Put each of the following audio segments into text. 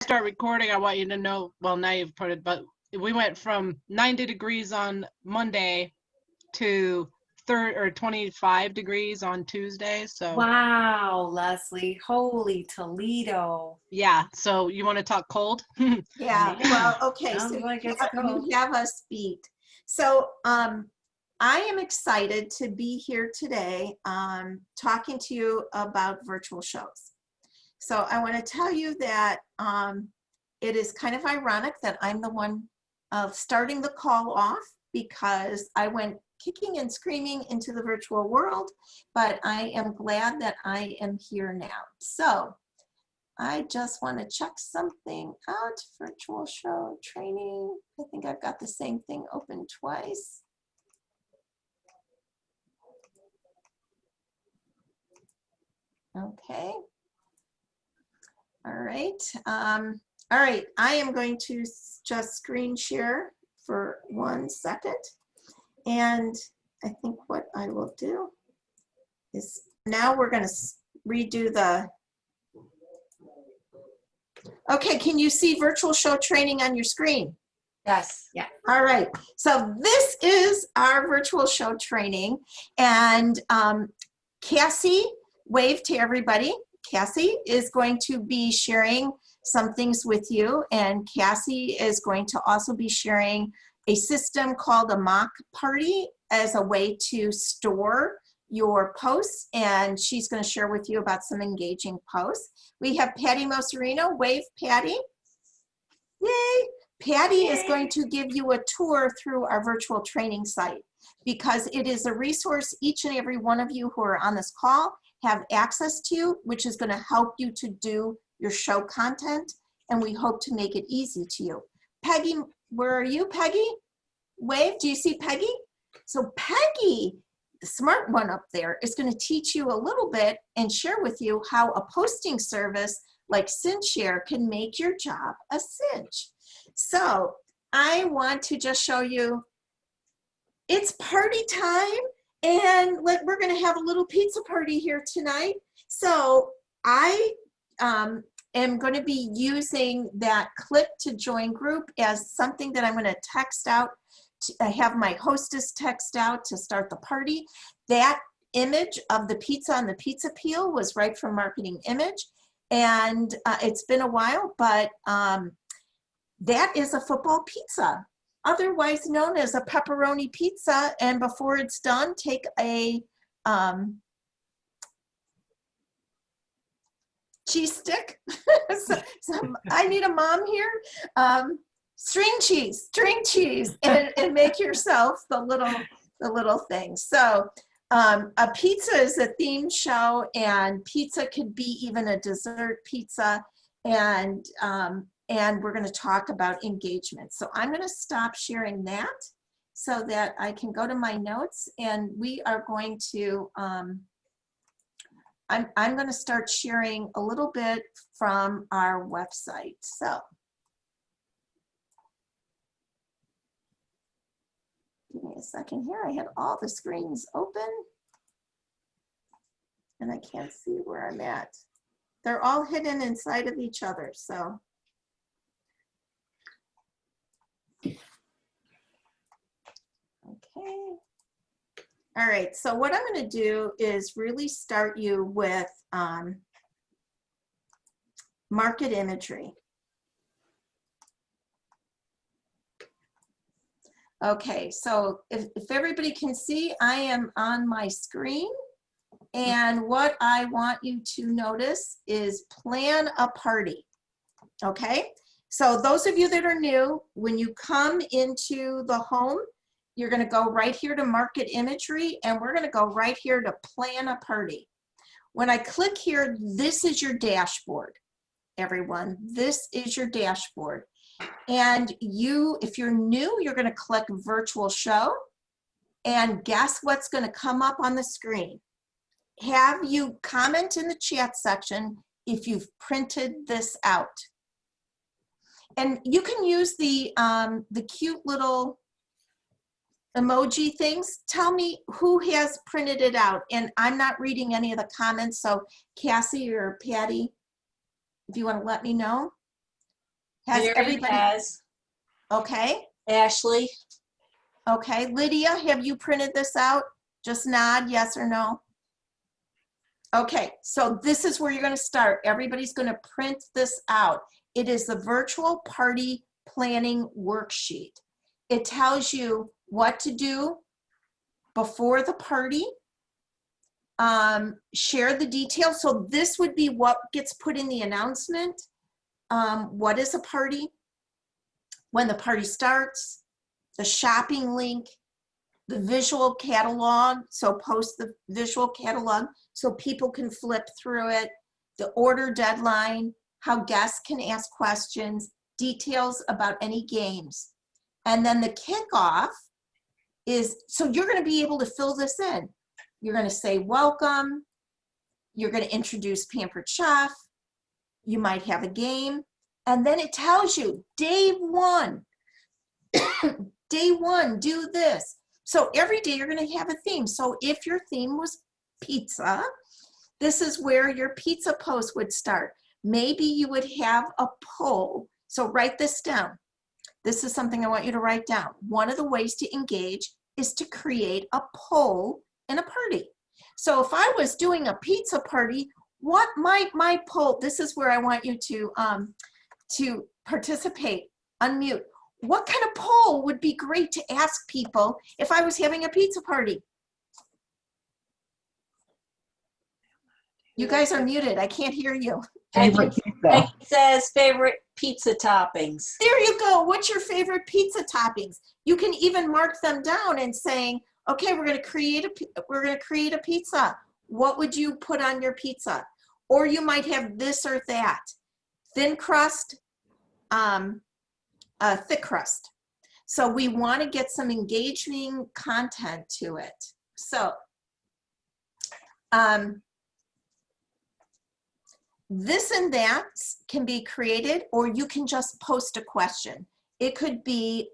Start recording, I want you to know, well, now you've put it, but we went from 90 degrees on Monday to 25 degrees on Tuesday. So Wow, Leslie, holy Toledo. yeah, so you want to talk cold? Yeah, Yeah, well, okay, so sounds like it's you cold. have us beat. So I am excited to be here today talking to you about virtual shows. So I want to tell you that it is kind of ironic that I'm the one starting the call off because I went kicking and screaming into the virtual world, but I am glad that I am here now. So I just want to check something out. Virtual show training. I think I've got the same thing open twice. Okay. All right. All right. I am going to just screen share for 1 second. And I think what I will do is now we're going to redo the. Okay. Can you see virtual show training on your screen? Yes, yeah. All right, so this is our virtual show training, and Cassie, wave to everybody. Cassie is going to be sharing some things with you, and Cassie is going to also be sharing a system called a mock party as a way to store your posts, and she's going to share with you about some engaging posts. We have Patty Moserino. Wave, Patty. Yay! Patty is going to give you a tour through our virtual training site because it is a resource each and every one of you who are on this call have access to, which is going to help you to do your show content, and we hope to make it easy to you. Peggy, where are you, Peggy? Wave, do you see Peggy? So Peggy, the smart one up there, is going to teach you a little bit and share with you how a posting service like CinchShare can make your job a cinch. So I want to just show you, it's party time, and we're going to have a little pizza party here tonight. So I am going to be using that click to join group as something that I'm going to text out. I have my hostess text out to start the party. That image of the pizza on the pizza peel was right from Marketing Image. And it's been a while, but that is a football pizza, otherwise known as a pepperoni pizza. And before it's done, take a cheese stick. so I need a mom here. String cheese, and make yourself the little thing. So a pizza is a themed show, and pizza could be even a dessert pizza, and we're going to talk about engagement. So I'm going to stop sharing that so that I can go to my notes, and we are going to I'm going to start sharing a little bit from our website. So give me a second here. I had all the screens open and I can't see where I'm at. They're all hidden inside of each other. So okay. All right, so what I'm going to do is really start you with market imagery. Okay, so if everybody can see, I am on my screen, and what I want you to notice is plan a party. Okay, so those of you that are new, when you come into the home, you're going to go right here to market imagery, and we're going to go right here to plan a party. When I click here, this is your dashboard, everyone. This is your dashboard. And if you're new, you're going to click virtual show, and guess what's going to come up on the screen? Have you comment in the chat section if you've printed this out. And you can use the cute little emoji things. Tell me who has printed it out. And I'm not reading any of the comments, so Cassie or Patty, if you want to let me know. Has Mary everybody? has. Okay. Ashley? Okay. Lydia, have you printed this out? Just nod yes or no. Okay, so this is where you're going to start. Everybody's going to print this out. It is the virtual party planning worksheet. It tells you what to do before the party, share the details. So this would be what gets put in the announcement. What is a party? When the party starts, the shopping link, the visual catalog, so post the visual catalog so people can flip through it, the order deadline, how guests can ask questions, details about any games. And then the kickoff is, so you're gonna be able to fill this in. You're gonna say welcome, you're gonna introduce Pampered Chef, you might have a game, and then it tells you, day one, day one, do this. So every day you're going to have a theme. So if your theme was pizza, this is where your pizza post would start. Maybe you would have a poll. So write this down. This is something I want you to write down. One of the ways to engage is to create a poll in a party. So if I was doing a pizza party, what might my poll, this is where I want you to participate, unmute. What kind of poll would be great to ask people if I was having a pizza party? You guys are muted. I can't hear you. Favorite pizza. It says favorite pizza toppings. There you go. What's your favorite pizza toppings? You can even mark them down and saying, okay, we're going to create a pizza. What would you put on your pizza? Or you might have this or that. Thin crust, thick crust. So we want to get some engaging content to it. So this and that can be created, or you can just post a question. It could be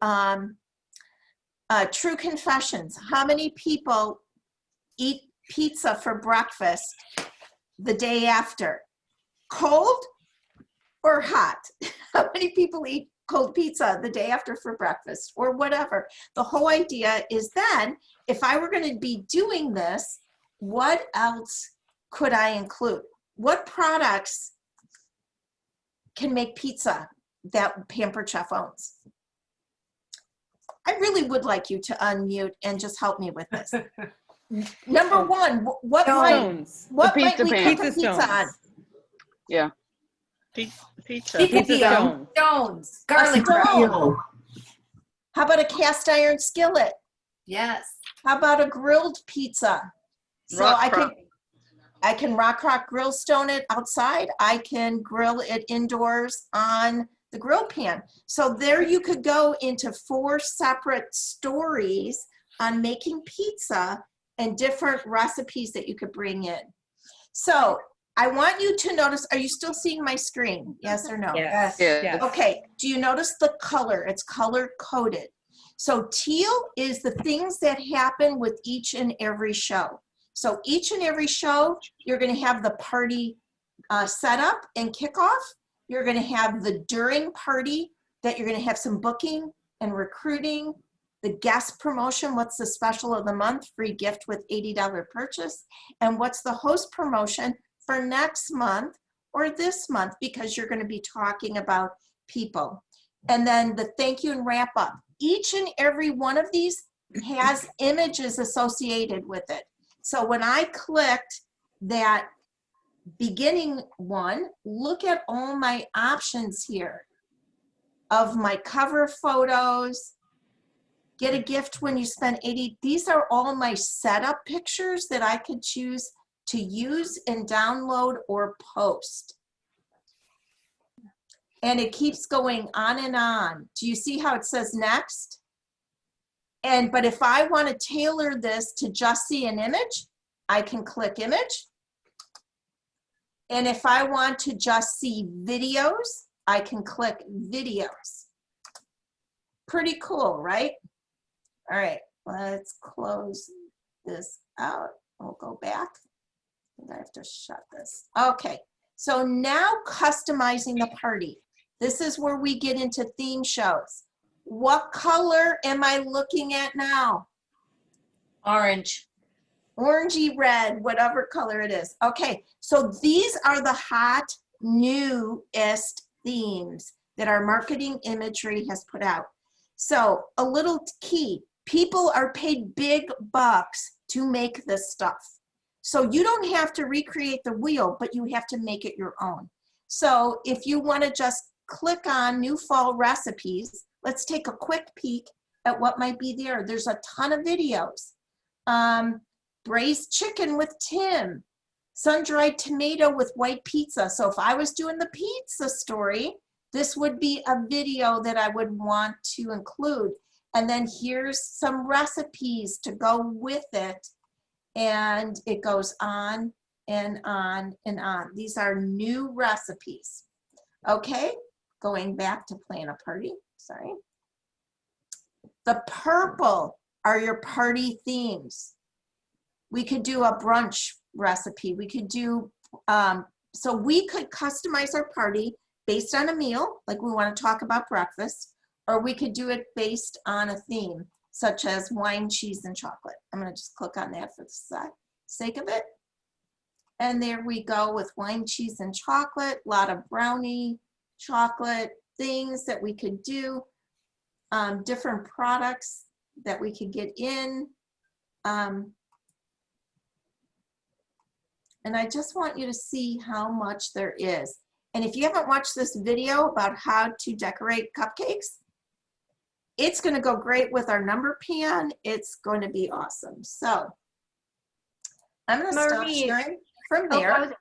true confessions. How many people eat pizza for breakfast the day after? Cold or hot? How many people eat cold pizza the day after for breakfast, or whatever? The whole idea is then, if I were going to be doing this, what else could I include? What products can make pizza that Pampered Chef owns? I really would like you to unmute and just help me with this. Number one, what might we cook a pizza on? Yeah. Pizza stone. stones, garlic A stone. bread. How about a cast iron skillet? Yes. How about a grilled pizza? So I can rock grill stone it outside. I can grill it indoors on the grill pan. So there you could go into 4 separate stories on making pizza and different recipes that you could bring in. So I want you to notice, are you still seeing my screen? Yes or no? Yes. Yeah. Okay, do you notice the color? It's color coded. So teal is the things that happen with each and every show. So each and every show, you're gonna have the party setup and kickoff. You're gonna have the during party that you're gonna have some booking and recruiting, the guest promotion, what's the special of the month, free gift with $80 purchase, and what's the host promotion for next month or this month, because you're gonna be talking about people. And then the thank you and wrap up. Each and every one of these has images associated with it. So when I clicked that beginning one, look at all my options here of my cover photos, get a gift when you spend 80. These are all my setup pictures that I could choose to use and download or post. And it keeps going on and on. Do you see how it says next? But if I want to tailor this to just see an image, I can click image. And if I want to just see videos, I can click videos. Pretty cool, right? All right, let's close this out. We'll go back. I think I have to shut this. Okay, so now customizing the party. This is where we get into theme shows. What color am I looking at now? Orange. Orangey red, whatever color it is. Okay, so these are the hot, newest themes that our marketing imagery has put out. So a little key, people are paid big bucks to make this stuff. So you don't have to recreate the wheel, but you have to make it your own. So if you want to just click on new fall recipes, let's take a quick peek at what might be there. There's a ton of videos. Braised chicken with Tim, sun-dried tomato with white pizza. So if I was doing the pizza story, this would be a video that I would want to include. And then here's some recipes to go with it. And it goes on and on and on. These are new recipes. Okay, going back to plan a party, sorry. The purple are your party themes. We could do a brunch recipe. We could do, so we could customize our party based on a meal, like we want to talk about breakfast, or we could do it based on a theme, such as wine, cheese, and chocolate. I'm going to just click on that for the sake of it. And there we go with wine, cheese, and chocolate. A lot of brownie, chocolate things that we could do. Different products that we could get in. And I just want you to see how much there is. And if you haven't watched this video about how to decorate cupcakes, it's going to go great with our number pan. It's going to be awesome. So I'm going to stop sharing from there.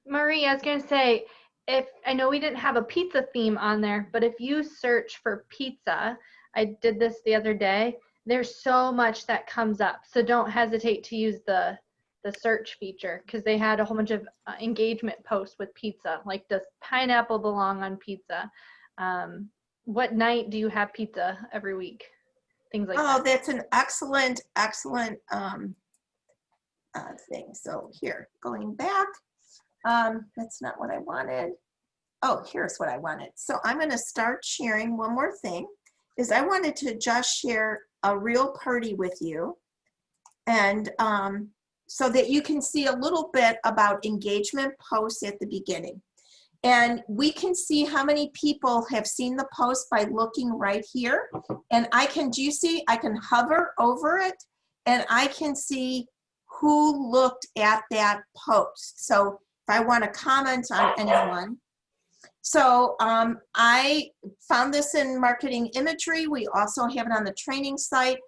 Marie, I was going to say, if I know we didn't have a pizza theme on there, but if you search for pizza, I did this the other day, there's so much that comes up. So don't hesitate to use the search feature, because they had a whole bunch of engagement posts with pizza, like does pineapple belong on pizza? What night do you have pizza every week? Things like that. Oh, that's an excellent thing. So here, going back, that's not what I wanted. Oh, here's what I wanted. So I'm going to start sharing one more thing, is I wanted to just share a real party with you, and so that you can see a little bit about engagement posts at the beginning. And we can see how many people have seen the post by looking right here. And I can, do you see, I can hover over it and I can see who looked at that post. So if I want to comment on anyone. So I found this in marketing imagery. We also have it on the training site.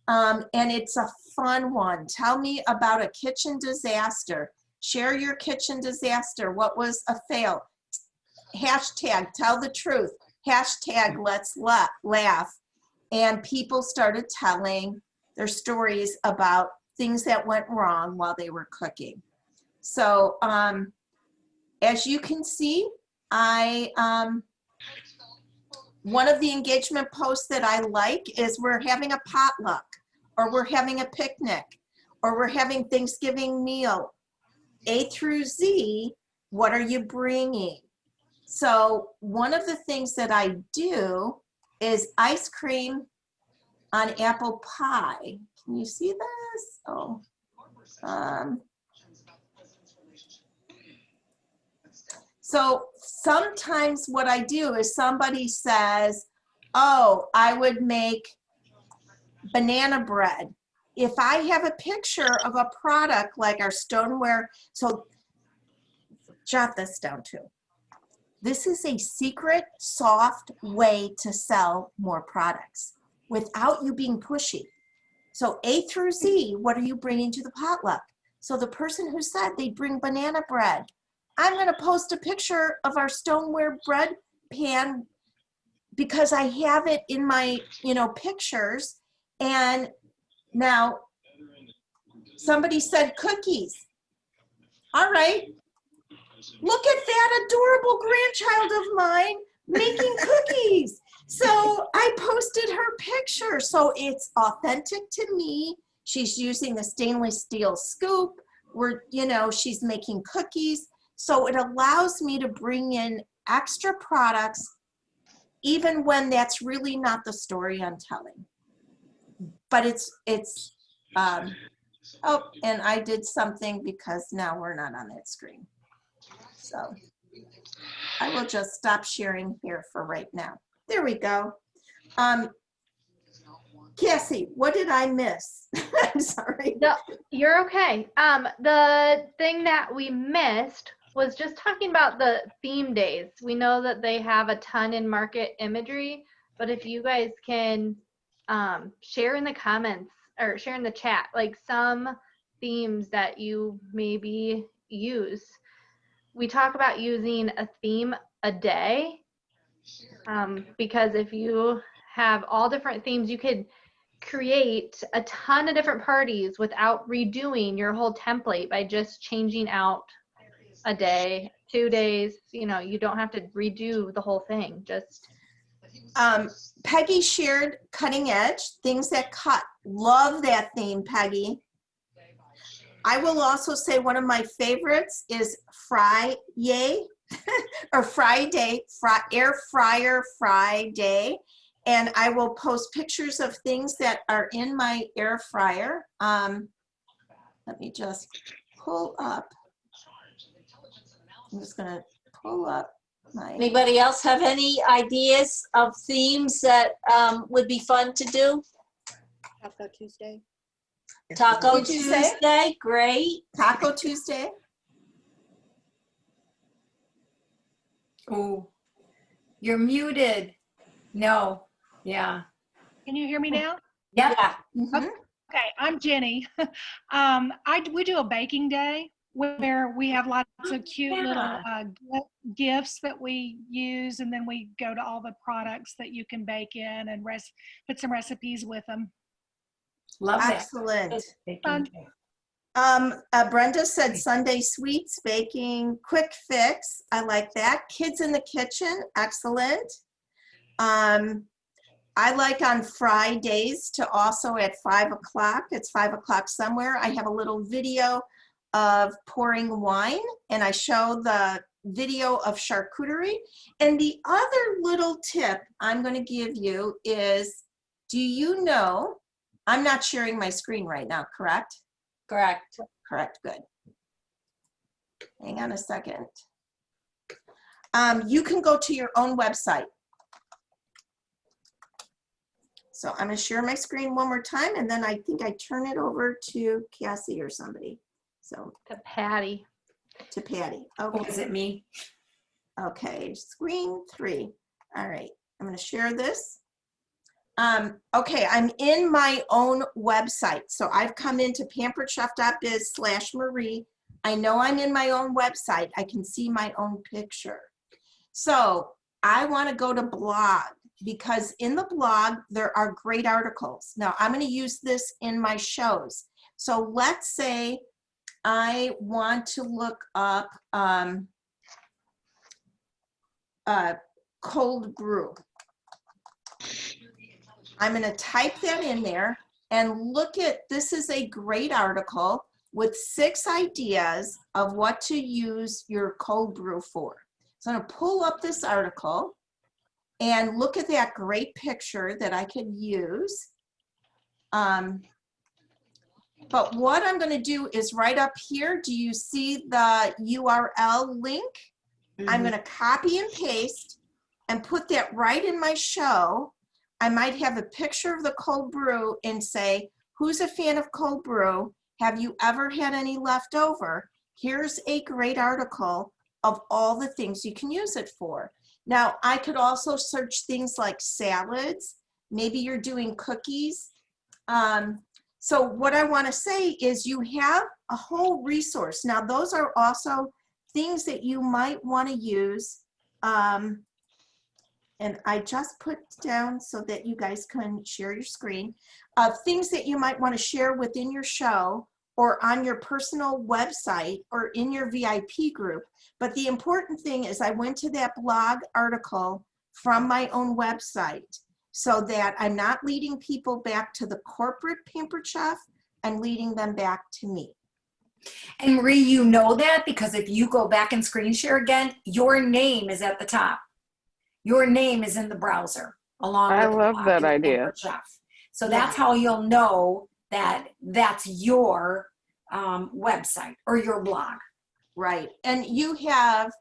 And it's a fun one. Tell me about a kitchen disaster. Share your kitchen disaster. What was a fail? Hashtag tell the truth. Hashtag let's laugh. And people started telling their stories about things that went wrong while they were cooking. So as you can see, one of the engagement posts that I like is we're having a potluck, or we're having a picnic, or we're having Thanksgiving meal. A through Z, what are you bringing? So one of the things that I do is ice cream on apple pie. Can you see this? Oh, so sometimes what I do is somebody says, oh, I would make banana bread. If I have a picture of a product like our stoneware, so jot this down too. This is a secret, soft way to sell more products without you being pushy. So A through Z, what are you bringing to the potluck? So the person who said they'd bring banana bread, I'm going to post a picture of our stoneware bread pan because I have it in my, pictures. And now somebody said cookies. All right. Look at that adorable grandchild of mine making cookies. So I posted her picture. So it's authentic to me. She's using the stainless steel scoop where, she's making cookies. So it allows me to bring in extra products even when that's really not the story I'm telling. But oh, and I did something because now we're not on that screen. So I will just stop sharing here for right now. There we go. Cassie, what did I miss? I'm sorry. No, you're okay. The thing that we missed was just talking about the theme days. We know that they have a ton in market imagery, but if you guys can share in the comments or share in the chat, like some themes that you maybe use. We talk about using a theme a day, because if you have all different themes, you could create a ton of different parties without redoing your whole template by just changing out a day, 2 days. You know, you don't have to redo the whole thing. Just Peggy shared cutting edge, things that cut. Love that theme, Peggy. I will also say one of my favorites is Friday or Friday, air fryer Friday. And I will post pictures of things that are in my air fryer. Let me just pull up. I'm just gonna pull up my. Anybody else have any ideas of themes that would be fun to do? Taco Tuesday. Taco What'd you say? Tuesday, great. Taco Tuesday. Oh, you're muted. No. Yeah. Can you hear me now? Yep. Yeah. Mhm. Okay, I'm Jenny. We do a baking day where we have lots of cute little gifts that we use, and then we go to all the products that you can bake in and put some recipes with them. Love that. Excellent. Fun. Brenda said Sunday sweets, baking, quick fix. I like that. Kids in the kitchen, excellent. I like on Fridays to also at 5 o'clock, it's 5 o'clock somewhere, I have a little video of pouring wine, and I show the video of charcuterie. And the other little tip I'm going to give you is, do you know, I'm not sharing my screen right now, correct? Correct. Correct, good. Hang on a second. You can go to your own website. So I'm going to share my screen one more time, and then I think I turn it over to Cassie or somebody. So to Patty. to Patty. Or is Okay. it me? Okay, screen 3. All right, I'm going to share this. Okay, I'm in my own website. So I've come into pamperedchef.biz/Marie. I know I'm in my own website. I can see my own picture. So I want to go to blog, because in the blog, there are great articles. Now I'm going to use this in my shows. So let's say I want to look up cold brew. I'm going to type that in there and look at, this is a great article with 6 ideas of what to use your cold brew for. So I'm going to pull up this article and look at that great picture that I could use. But what I'm going to do is right up here, do you see the URL link? I'm going to copy and paste and put that right in my show. I might have a picture of the cold brew and say, who's a fan of cold brew? Have you ever had any left over? Here's a great article of all the things you can use it for. Now, I could also search things like salads. Maybe you're doing cookies. So what I want to say is you have a whole resource. Now, those are also things that you might want to use. And I just put down so that you guys can share your screen, things that you might want to share within your show or on your personal website or in your VIP group. But the important thing is I went to that blog article from my own website so that I'm not leading people back to the corporate Pampered Chef, I'm leading them back to me. And Marie, you know that because if you go back and screen share again, your name is at the top. your name is in the browser along I with the love blog that and the idea. Pampered Chef. So that's how you'll know that that's your website or your blog. Right. And you have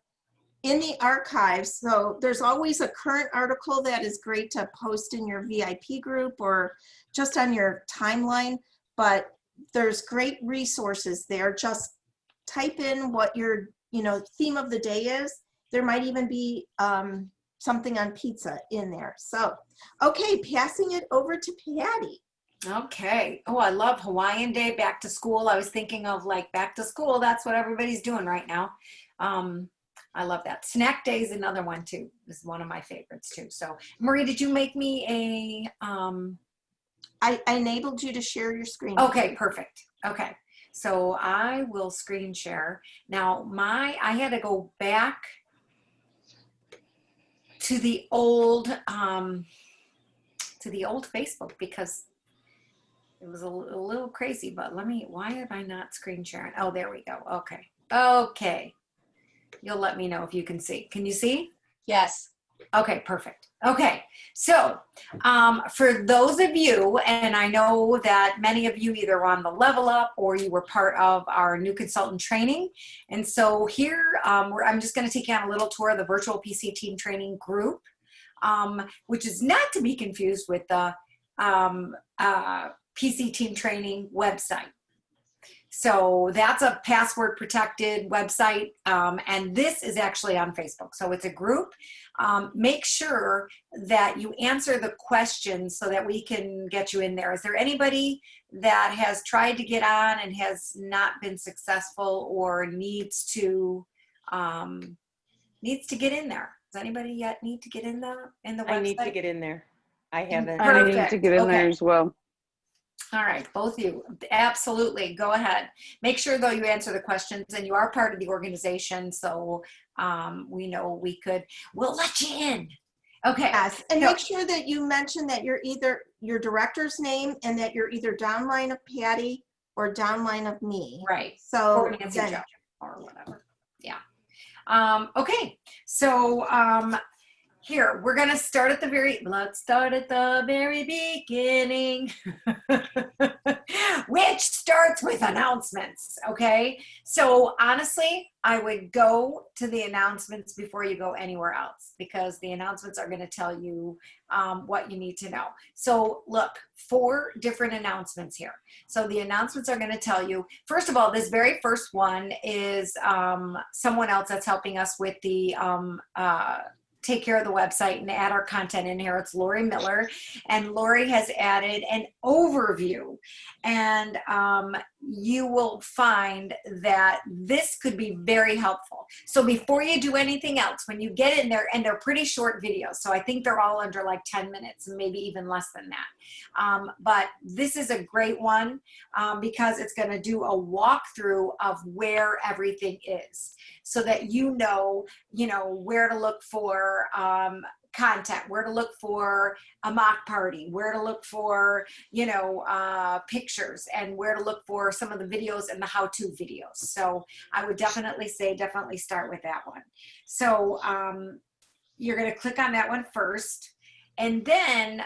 in the archives, so there's always a current article that is great to post in your VIP group or just on your timeline, but there's great resources there. Just type in what your, theme of the day is. There might even be something on pizza in there. So, okay, passing it over to Patty. Okay. Oh, I love Hawaiian Day, back to school. I was thinking of like back to school. That's what everybody's doing right now. I love that. Snack Day is another one too. This is one of my favorites too. So Marie, did you make me a, I enabled you to share your screen. okay, perfect. Okay. So I will screen share. Now I had to go back to the old Facebook because it was a little crazy, but why have I not screen sharing? Oh, there we go. Okay. Okay. You'll let me know if you can see. Can you see? Yes. Okay, perfect. Okay, so for those of you, and I know that many of you either on the Level Up or you were part of our new consultant training. And so here, I'm just going to take you on a little tour of the virtual PC team training group, which is not to be confused with the PC team training website. So that's a password protected website. And this is actually on Facebook. So it's a group. Make sure that you answer the questions so that we can get you in there. Is there anybody that has tried to get on and has not been successful or needs to get in there? Does anybody yet need to get in the website? I need to get in there. I haven't. I need to get in there as well. All right, both of you, absolutely, go ahead. Make sure though you answer the questions and you are part of the organization, so we know we'll let you in. Okay. Yes, and make sure that you mention that you're either your director's name and that you're either downline of Patty or downline of me. Right. So Or Nancy Jo or whatever. Yeah. Okay. So here we're gonna start at the let's start at the very beginning, which starts with announcements. Okay. So honestly, I would go to the announcements before you go anywhere else because the announcements are going to tell you what you need to know. So look, 4 different announcements here. So the announcements are going to tell you, first of all, this very first one is someone else that's helping us with the take care of the website and add our content in here. It's Lori Miller, and Lori has added an overview, and you will find that this could be very helpful. So before you do anything else, when you get in there, and they're pretty short videos, so I think they're all under like 10 minutes and maybe even less than that. But this is a great one because it's going to do a walkthrough of where everything is so that you know where to look for content, where to look for a mock party, where to look for, pictures, and where to look for some of the videos and the how-to videos. So I would definitely say, start with that one. So you're going to click on that one first. And then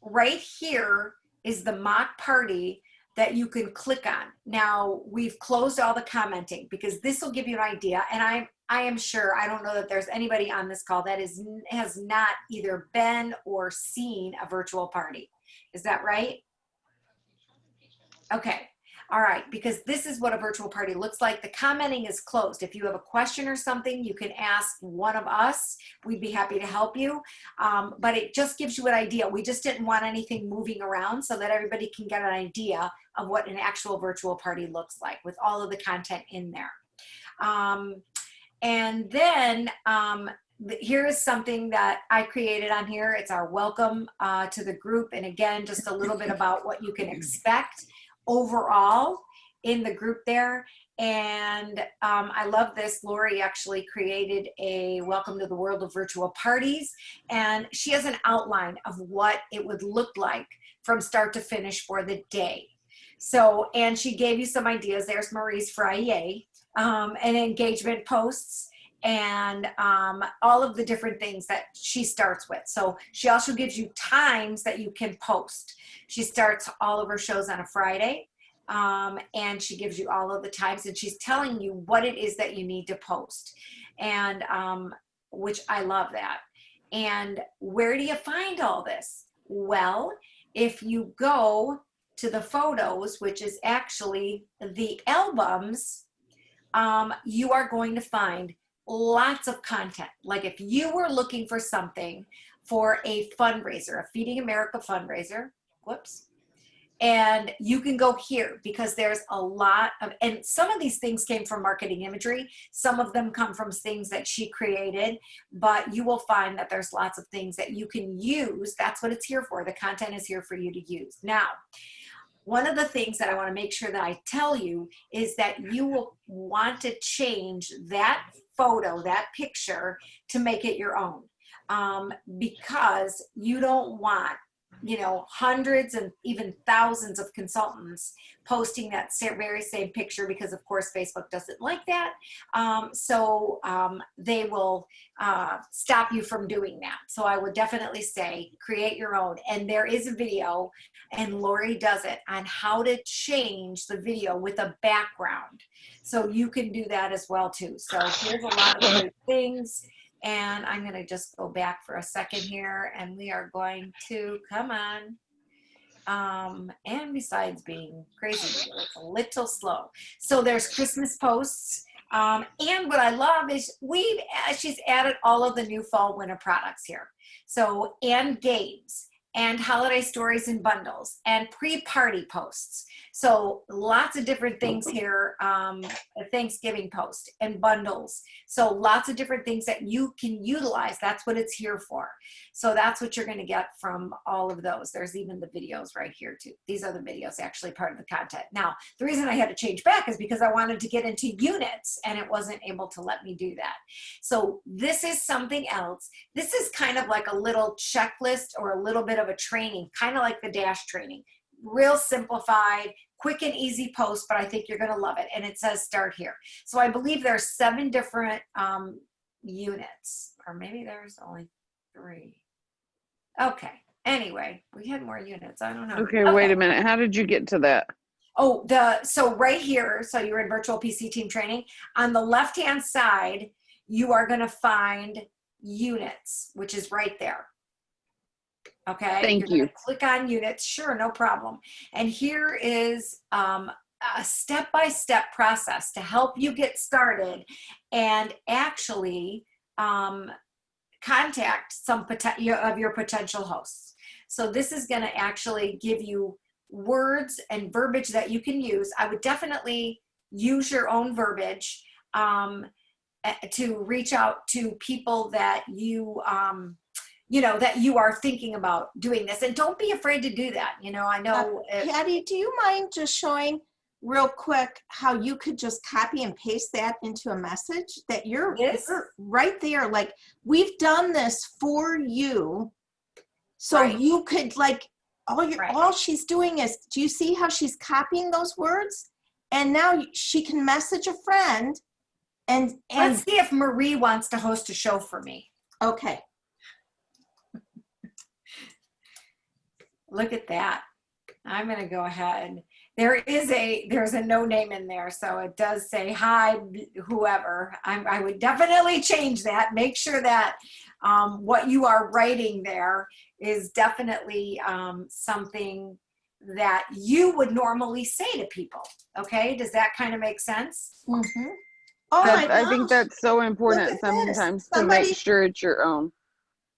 right here is the mock party that you can click on. Now, we've closed all the commenting because this will give you an idea. And I am sure, I don't know that there's anybody on this call that has not either been or seen a virtual party. Is that right? Okay. All right, because this is what a virtual party looks like. The commenting is closed. If you have a question or something, you can ask one of us. We'd be happy to help you. But it just gives you an idea. We just didn't want anything moving around so that everybody can get an idea of what an actual virtual party looks like with all of the content in there. And then here is something that I created on here. It's our welcome to the group. And again, just a little bit about what you can expect overall in the group there. And I love this. Lori actually created a welcome to the world of virtual parties. And she has an outline of what it would look like from start to finish for the day. So, and she gave you some ideas. There's Marie's Friday, and engagement posts. and all of the different things that she starts with. So she also gives you times that you can post. She starts all of her shows on a Friday, and she gives you all of the times, and she's telling you what it is that you need to post, and which I love that. And where do you find all this? Well, if you go to the photos, which is actually the albums, you are going to find lots of content. Like if you were looking for something for a fundraiser, a Feeding America fundraiser, whoops, and you can go here because there's a lot of, and some of these things came from marketing imagery. Some of them come from things that she created, but you will find that there's lots of things that you can use. That's what it's here for. The content is here for you to use. Now, one of the things that I want to make sure that I tell you is that you will want to change that photo, that picture, to make it your own, because you don't want, you know, hundreds and even thousands of consultants posting that very same picture, because of course Facebook doesn't like that. So they will stop you from doing that. So I would definitely say create your own. And there is a video, and Lori does it, on how to change the video with a background. So you can do that as well too. So here's a lot of good things. And I'm going to just go back for a second here, and we are going to, come on. And besides being crazy, it's a little slow. So there's Christmas posts. And what I love is she's added all of the new fall winter products here. So, and games, and holiday stories and bundles, and pre-party posts. So lots of different things here, a Thanksgiving post and bundles. So lots of different things that you can utilize. That's what it's here for. So that's what you're going to get from all of those. There's even the videos right here too. These are the videos, actually part of the content. Now, the reason I had to change back is because I wanted to get into units, and it wasn't able to let me do that. So this is something else. This is kind of like a little checklist or a little bit of a training, kind of like the DASH training. Real simplified, quick and easy post, but I think you're going to love it. And it says start here. So I believe there's 7 different units, or maybe there's only 3. Okay. Anyway, we had more units. I don't know. Okay, wait a minute. How did you get to that? Oh, so right here, so you're in virtual PC team training. On the left-hand side, you are going to find units, which is right there. Okay. Thank you. Click on units. Sure, no problem. And here is a step-by-step process to help you get started and actually contact some of your potential hosts. So this is going to actually give you words and verbiage that you can use. I would definitely use your own verbiage to reach out to people that you know, that you are thinking about doing this. And don't be afraid to do that. You know, I know. Patty, do you mind just showing real quick how you could just copy and paste that into a message that you're right there? Like, we've done this for you. So you could, like, all she's doing is, do you see how she's copying those words? And now she can message a friend and let's see if Marie wants to host a show for me. Okay. Look at that. I'm going to go ahead. There's a no name in there. So it does say, hi, whoever. I would definitely change that. Make sure that what you are writing there is definitely something that you would normally say to people. Okay. Does that kind of make sense? Mm-hmm. Oh my gosh. I think that's so important sometimes to make sure it's your own.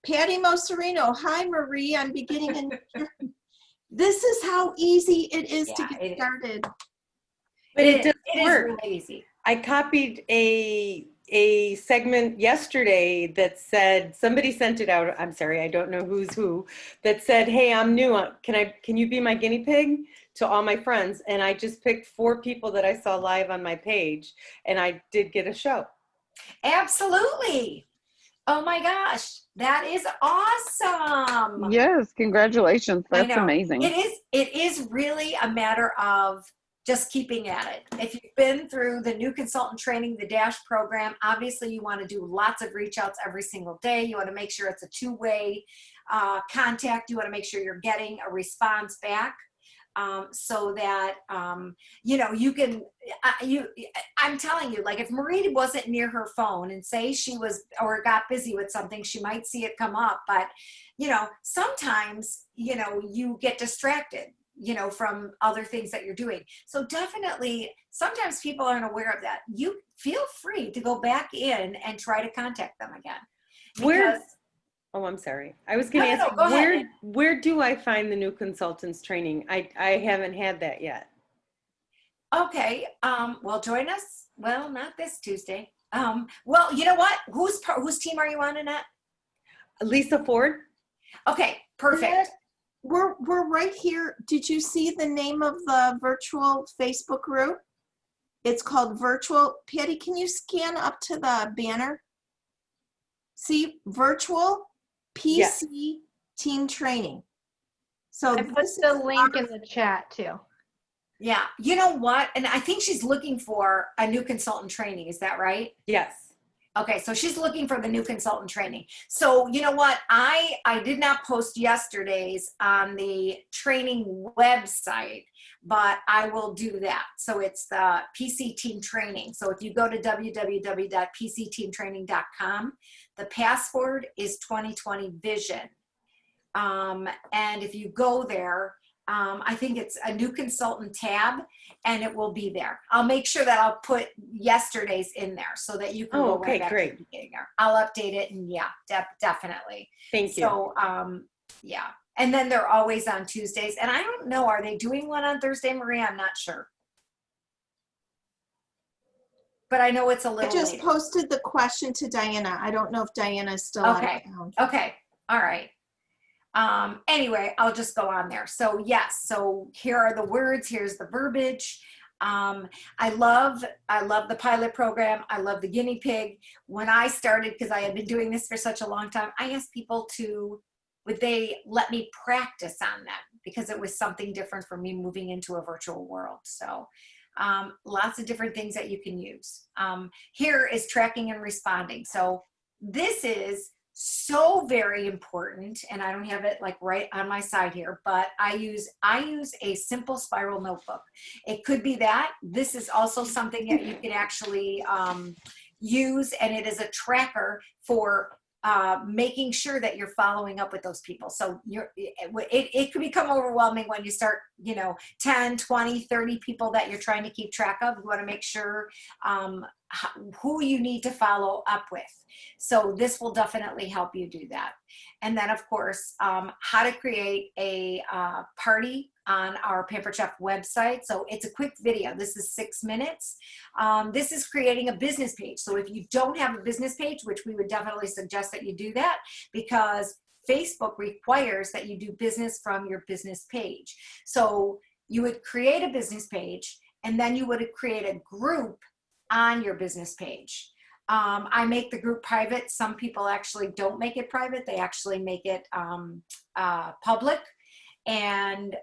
Patty Moserino, hi Marie, I'm beginning in. This is how easy it is to get started. But it does work. It is really easy. I copied a segment yesterday that said, somebody sent it out, I'm sorry, I don't know who's who, that said, hey, I'm new, can you be my guinea pig, to all my friends? And I just picked 4 people that I saw live on my page, and I did get a show. Absolutely. Oh my gosh, that is awesome. Yes, congratulations. That's amazing. It is really a matter of just keeping at it. If you've been through the new consultant training, the DASH program, obviously you want to do lots of reach outs every single day. You want to make sure it's a two-way contact. You want to make sure you're getting a response back. So that, you can, I'm telling you, like if Marie wasn't near her phone and say she was, or got busy with something, she might see it come up, but, sometimes, you get distracted, from other things that you're doing. So definitely, sometimes people aren't aware of that. You feel free to go back in and try to contact them again. Where? Oh, I'm sorry. I was going to ask, go ahead. where do I find the new consultants training? I haven't had that yet. Okay. Well, join us. Well, not this Tuesday. Well, you know what? Whose team are you on, Annette? Lisa Ford. Okay, perfect. We're right here. Did you see the name of the virtual Facebook group? It's called Virtual. Patty, can you scan up to the banner? See, Virtual PC Team Training. So I put the link in the chat too. Yeah. You know what? And I think she's looking for a new consultant training. Is that right? Yes. Okay. So she's looking for the new consultant training. So you know what? I did not post yesterday's on the training website, but I will do that. So it's the PC Team Training. So if you go to www.pcteamtraining.com, the password is 2020 Vision. And if you go there, I think it's a new consultant tab and it will be there. I'll make sure that I'll put yesterday's in there so that you can go right back to the beginning there. I'll update it and definitely. Thank you. So, yeah. And then they're always on Tuesdays. And I don't know, are they doing one on Thursday, Maria? I'm not sure. But I know it's a little I just later. posted the question to Diana. I don't know if Diana is still on. Okay. All right. Anyway, I'll just go on there. So yes, so here are the words, here's the verbiage. I love the pilot program. I love the guinea pig. When I started, because I had been doing this for such a long time, I asked people would they let me practice on them because it was something different for me moving into a virtual world. So lots of different things that you can use. Here is tracking and responding. So this is so very important, and I don't have it like right on my side here, but I use a simple spiral notebook. It could be that. This is also something that you can actually use, and it is a tracker for making sure that you're following up with those people. So it could become overwhelming when you start, 10, 20, 30 people that you're trying to keep track of. You want to make sure who you need to follow up with. So this will definitely help you do that. And then of course, how to create a party on our Pampered Chef website. So it's a quick video. This is 6 minutes. This is creating a business page. So if you don't have a business page, which we would definitely suggest that you do that, because Facebook requires that you do business from your business page. So you would create a business page, and then you would create a group on your business page. I make the group private. Some people actually don't make it private. They actually make it public. And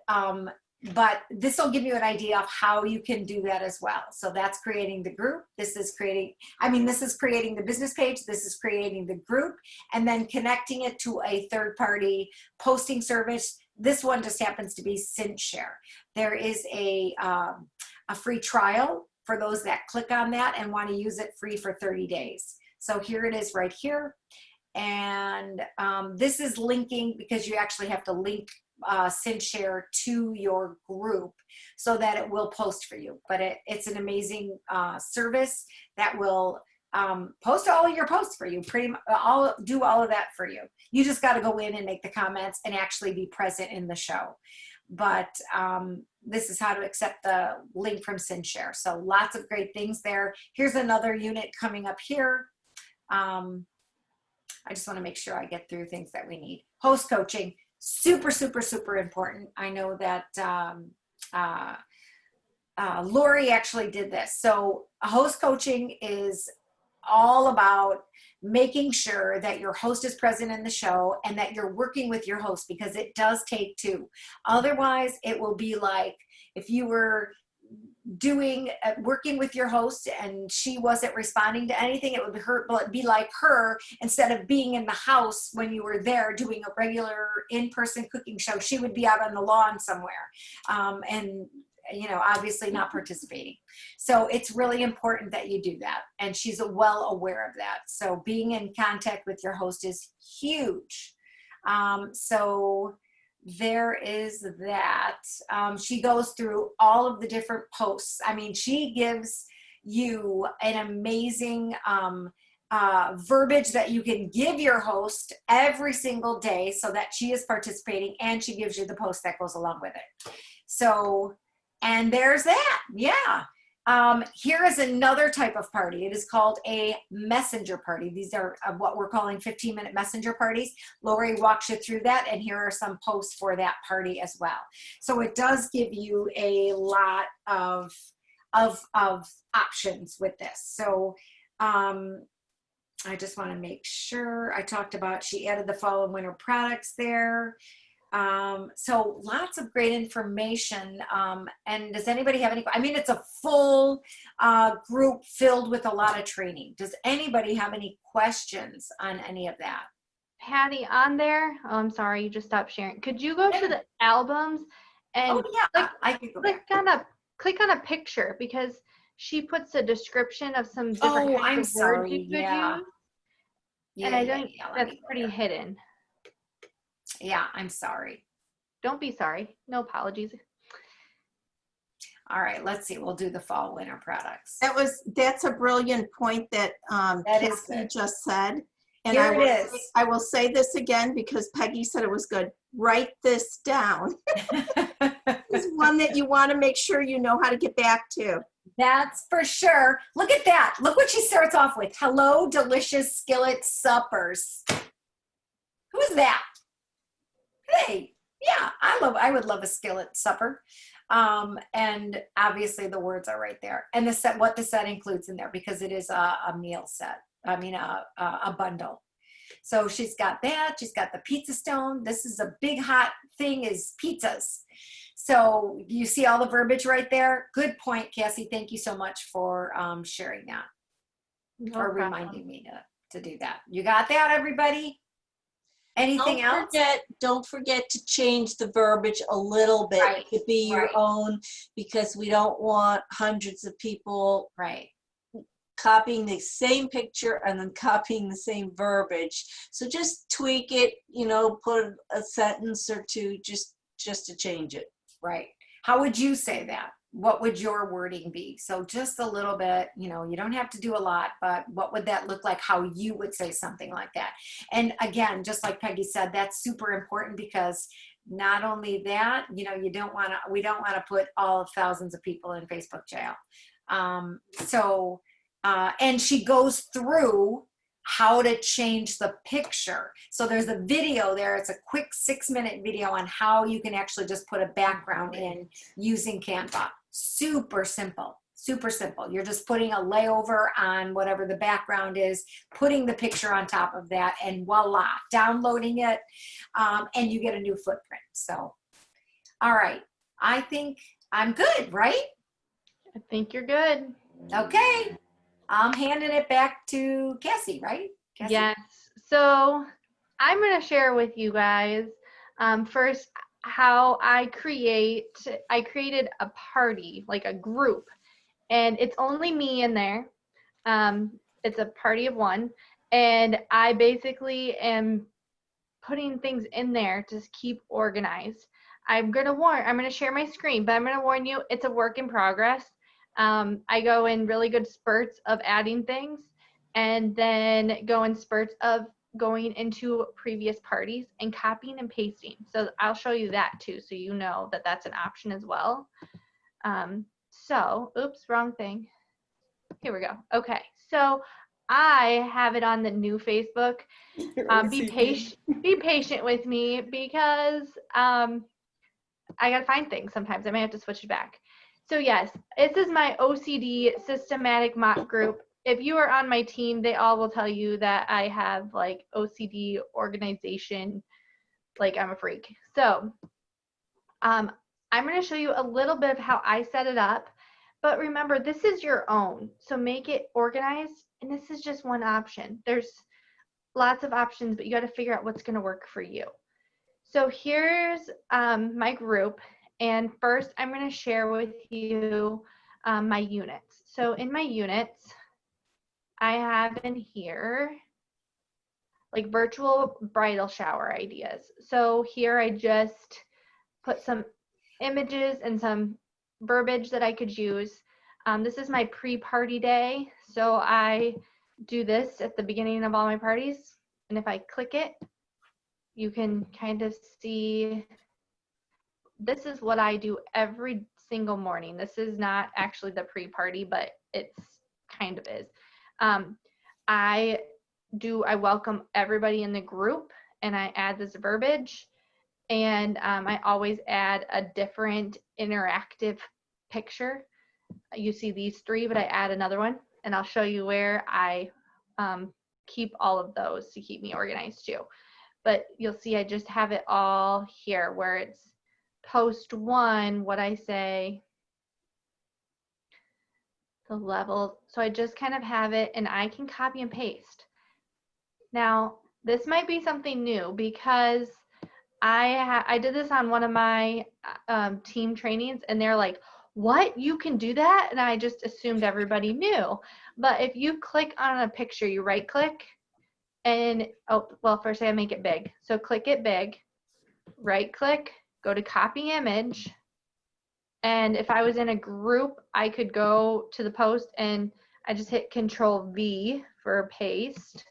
but this will give you an idea of how you can do that as well. So that's creating the group. This is creating the business page. This is creating the group, and then connecting it to a third-party posting service. This one just happens to be SynchShare. There is a free trial for those that click on that and want to use it free for 30 days. So here it is right here. And this is linking, because you actually have to link SynchShare to your group so that it will post for you. But it's an amazing service that will post all of your posts for you, do all of that for you. You just got to go in and make the comments and actually be present in the show. But this is how to accept the link from SynchShare. So lots of great things there. Here's another unit coming up here. I just want to make sure I get through things that we need. Host coaching, super, super, super important. I know that Lori actually did this. So host coaching is all about making sure that your host is present in the show and that you're working with your host, because it does take two. Otherwise, it will be like if you were working with your host and she wasn't responding to anything, it would be like her, instead of being in the house when you were there doing a regular in-person cooking show, she would be out on the lawn somewhere, and obviously not participating. So it's really important that you do that, and she's well aware of that. So being in contact with your host is huge. So there is that. She goes through all of the different posts. I mean, she gives you an amazing verbiage that you can give your host every single day so that she is participating, and she gives you the post that goes along with it. So, and there's that. Yeah. Here is another type of party. It is called a messenger party. These are what we're calling 15-minute messenger parties. Lori walks you through that, and here are some posts for that party as well. So it does give you a lot of options with this. So I just want to make sure I talked about, she added the fall and winter products there. So lots of great information. And does anybody have any, I mean, it's a full group filled with a lot of training. Does anybody have any questions on any of that? Patty, on there, oh, I'm sorry, you just stopped sharing. Could you go to the albums and I can go back. click on a picture, because she puts a description of some different kinds of words you could use. And I think that's pretty hidden. Yeah, I'm sorry. Don't be sorry. No apologies. All right, let's see. We'll do the fall winter products. That's a brilliant point that Cassie just said. And Here it is. I will say this again because Peggy said it was good. Write this down. It's one that you want to make sure you know how to get back to. That's for sure. Look at that. Look what she starts off with. Hello, delicious skillet suppers. Who's that? Hey, yeah, I would love a skillet supper. And obviously the words are right there. And what the set includes in there, because it is a meal set. I mean, a bundle. So she's got that. She's got the pizza stone. This is a big hot thing, is pizzas. So you see all the verbiage right there. Good point, Cassie. Thank you so much for sharing that, or reminding me to do that. You got that, everybody? Anything else? Don't forget to change the verbiage a little bit to be your own, because we don't want hundreds of people copying the same picture and then copying the same verbiage. So just tweak it, put a sentence or two just to change it. Right. How would you say that? What would your wording be? So just a little bit, you don't have to do a lot, but what would that look like? How you would say something like that? And again, just like Peggy said, that's super important, because not only that, we don't want to put all thousands of people in Facebook jail. And she goes through how to change the picture. So there's a video there. It's a quick 6-minute video on how you can actually just put a background in using Canva. Super simple, super simple. You're just putting a layover on whatever the background is, putting the picture on top of that, and voila, downloading it, and you get a new footprint. So, all right, I think I'm good, right? I think you're good. Okay. I'm handing it back to Cassie, right? Cassie? Yes. So I'm going to share with you guys first how I created a party, like a group, and it's only me in there. It's a party of one, and I basically am putting things in there to keep organized. I'm going to share my screen, but I'm going to warn you, it's a work in progress. I go in really good spurts of adding things, and then go in spurts of going into previous parties and copying and pasting. So I'll show you that too, so you know that that's an option as well. Oops, wrong thing. Here we go. Okay, so I have it on the new Facebook. Be patient with me, because I gotta find things sometimes. I may have to switch it back. So yes, this is my OCD systematic mock group. If you are on my team, they all will tell you that I have like OCD organization, like I'm a freak. So I'm going to show you a little bit of how I set it up. But remember, this is your own. So make it organized. And this is just one option. There's lots of options, but you got to figure out what's going to work for you. So here's my group. And first, I'm going to share with you my units. So in my units, I have in here like virtual bridal shower ideas. So here I just put some images and some verbiage that I could use. This is my pre-party day. So I do this at the beginning of all my parties. And if I click it, you can kind of see, this is what I do every single morning. This is not actually the pre-party, but it's kind of is. I welcome everybody in the group, and I add this verbiage, and I always add a different interactive picture. You see these three, but I add another one, and I'll show you where I keep all of those to keep me organized too. But you'll see I just have it all here where it's post 1, what I say, the level. So I just kind of have it, and I can copy and paste. Now, this might be something new because I did this on one of my team trainings, and they're like, what? You can do that? And I just assumed everybody knew. But if you click on a picture, you right click, and first I make it big. So click it big, right click, go to copy image. And if I was in a group, I could go to the post and I just hit Control V for paste,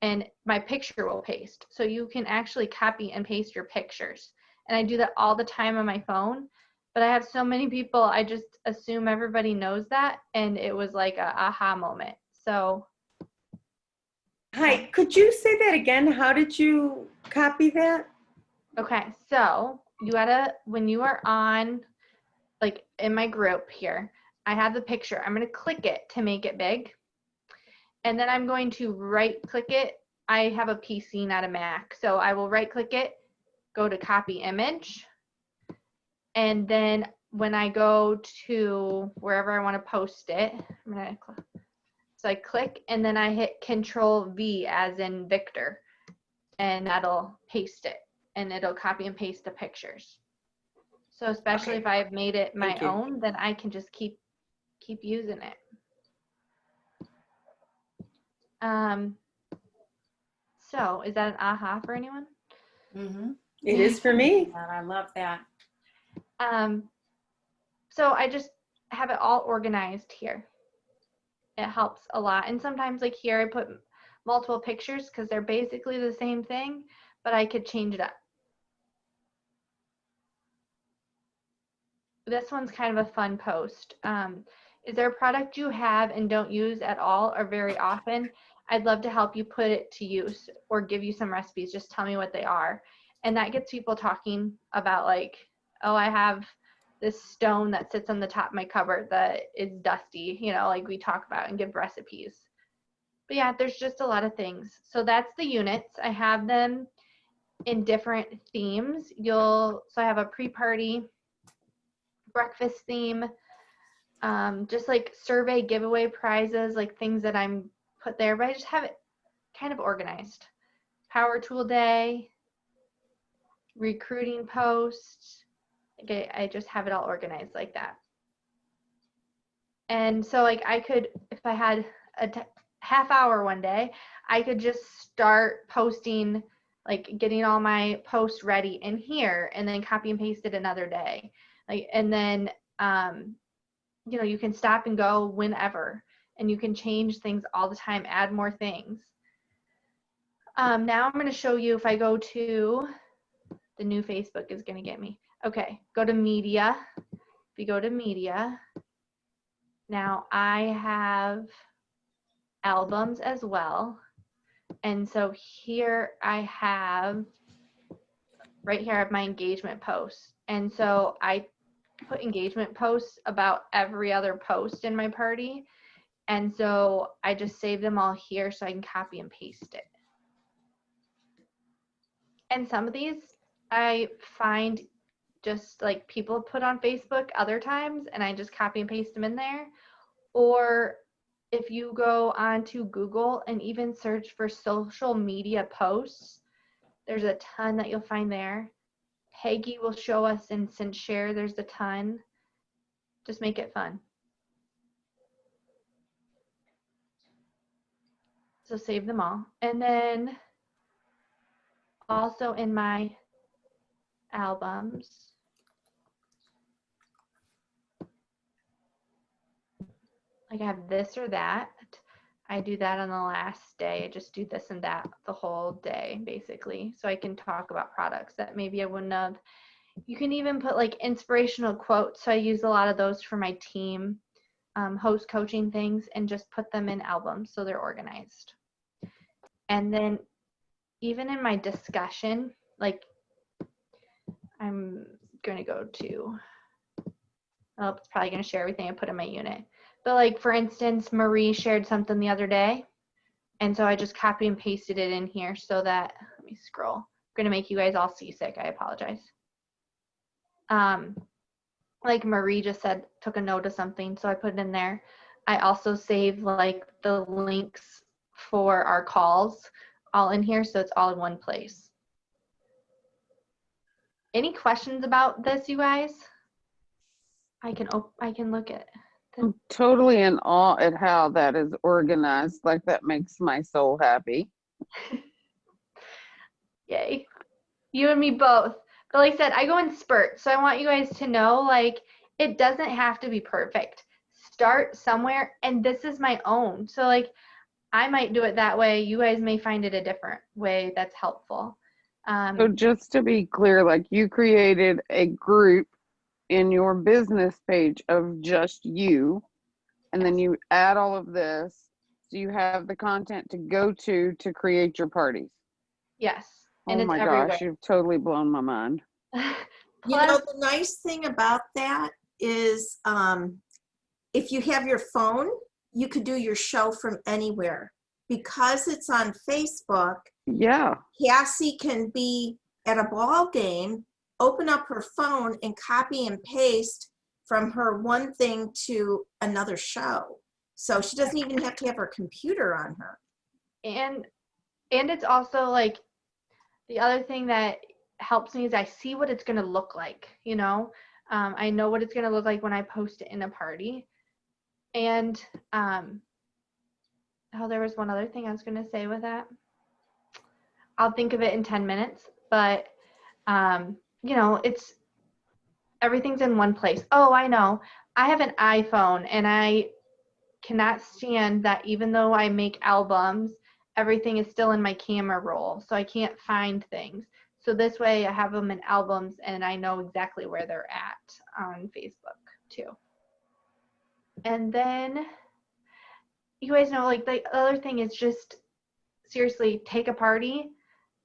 and my picture will paste. So you can actually copy and paste your pictures. And I do that all the time on my phone, but I have so many people, I just assume everybody knows that. And it was like a aha moment. So. Hi, could you say that again? How did you copy that? Okay, so you gotta, when you are on, like in my group here, I have the picture. I'm gonna click it to make it big. And then I'm going to right click it. I have a PC, not a Mac. So I will right click it, go to copy image. And then when I go to wherever I want to post it, so I click and then I hit Control V as in Victor, and that'll paste it, and it'll copy and paste the pictures. So especially if I've made it my own, then I can just keep using it. So is that an aha for anyone? Mm-hmm. It is for me. I love that. So I just have it all organized here. It helps a lot. And sometimes like here I put multiple pictures because they're basically the same thing, but I could change it up. This one's kind of a fun post. Is there a product you have and don't use at all or very often? I'd love to help you put it to use or give you some recipes. Just tell me what they are. And that gets people talking about like, oh, I have this stone that sits on the top of my cupboard that is dusty, you know, like we talk about, and give recipes. But yeah, there's just a lot of things. So that's the units. I have them in different themes. So I have a pre-party breakfast theme, just like survey giveaway prizes, like things that I'm put there, but I just have it kind of organized. Power tool day, recruiting post. Okay, I just have it all organized like that. And so like I could, if I had a half hour one day, I could just start posting, like getting all my posts ready in here and then copy and paste it another day. Like, and then, you know, you can stop and go whenever, and you can change things all the time, add more things. Now I'm going to show you, if I go to, the new Facebook is going to get me. Okay, go to media. If you go to media, now I have albums as well. And so here I have, right here I have my engagement posts. And so I put engagement posts about every other post in my party. And so I just save them all here so I can copy and paste it. And some of these I find just like people put on Facebook other times, and I just copy and paste them in there. Or if you go onto Google and even search for social media posts, there's a ton that you'll find there. Peggy will show us in SenShare, there's a ton. Just make it fun. So save them all. And then also in my albums, like I have this or that. I do that on the last day. I just do this and that the whole day, basically. So I can talk about products that maybe I wouldn't have. You can even put like inspirational quotes. So I use a lot of those for my team, host coaching things, and just put them in albums so they're organized. And then even in my discussion, like I'm going to go to, oh, it's probably going to share everything I put in my unit. But like, for instance, Marie shared something the other day. And so I just copy and pasted it in here so that, let me scroll. I'm going to make you guys all seasick. I apologize. Like Marie just said, took a note of something. So I put it in there. I also save like the links for our calls all in here. So it's all in one place. Any questions about this, you guys? I can look at. I'm totally in awe at how that is organized. Like, that makes my soul happy. Yay. You and me both. But like I said, I go in spurts. So I want you guys to know, like, it doesn't have to be perfect. Start somewhere, and this is my own. So like, I might do it that way. You guys may find it a different way that's helpful. So just to be clear, like, you created a group in your business page of just you, and then you add all of this, so you have the content to go to create your parties. Yes, and Oh it's my everywhere. gosh, you've totally blown my mind. You know, the nice thing about that is if you have your phone, you could do your show from anywhere. Because it's on Facebook, Yeah. Cassie can be at a ball game, open up her phone and copy and paste from her one thing to another show. So she doesn't even have to have her computer on her. And it's also like, the other thing that helps me is I see what it's going to look like, you know. I know what it's going to look like when I post it in a party. And oh, there was one other thing I was going to say with that. I'll think of it in 10 minutes, but you know, everything's in one place. Oh, I know. I have an iPhone, and I cannot stand that even though I make albums, everything is still in my camera roll, so I can't find things. So this way I have them in albums, and I know exactly where they're at on Facebook too. And then you guys know, like, the other thing is just seriously take a party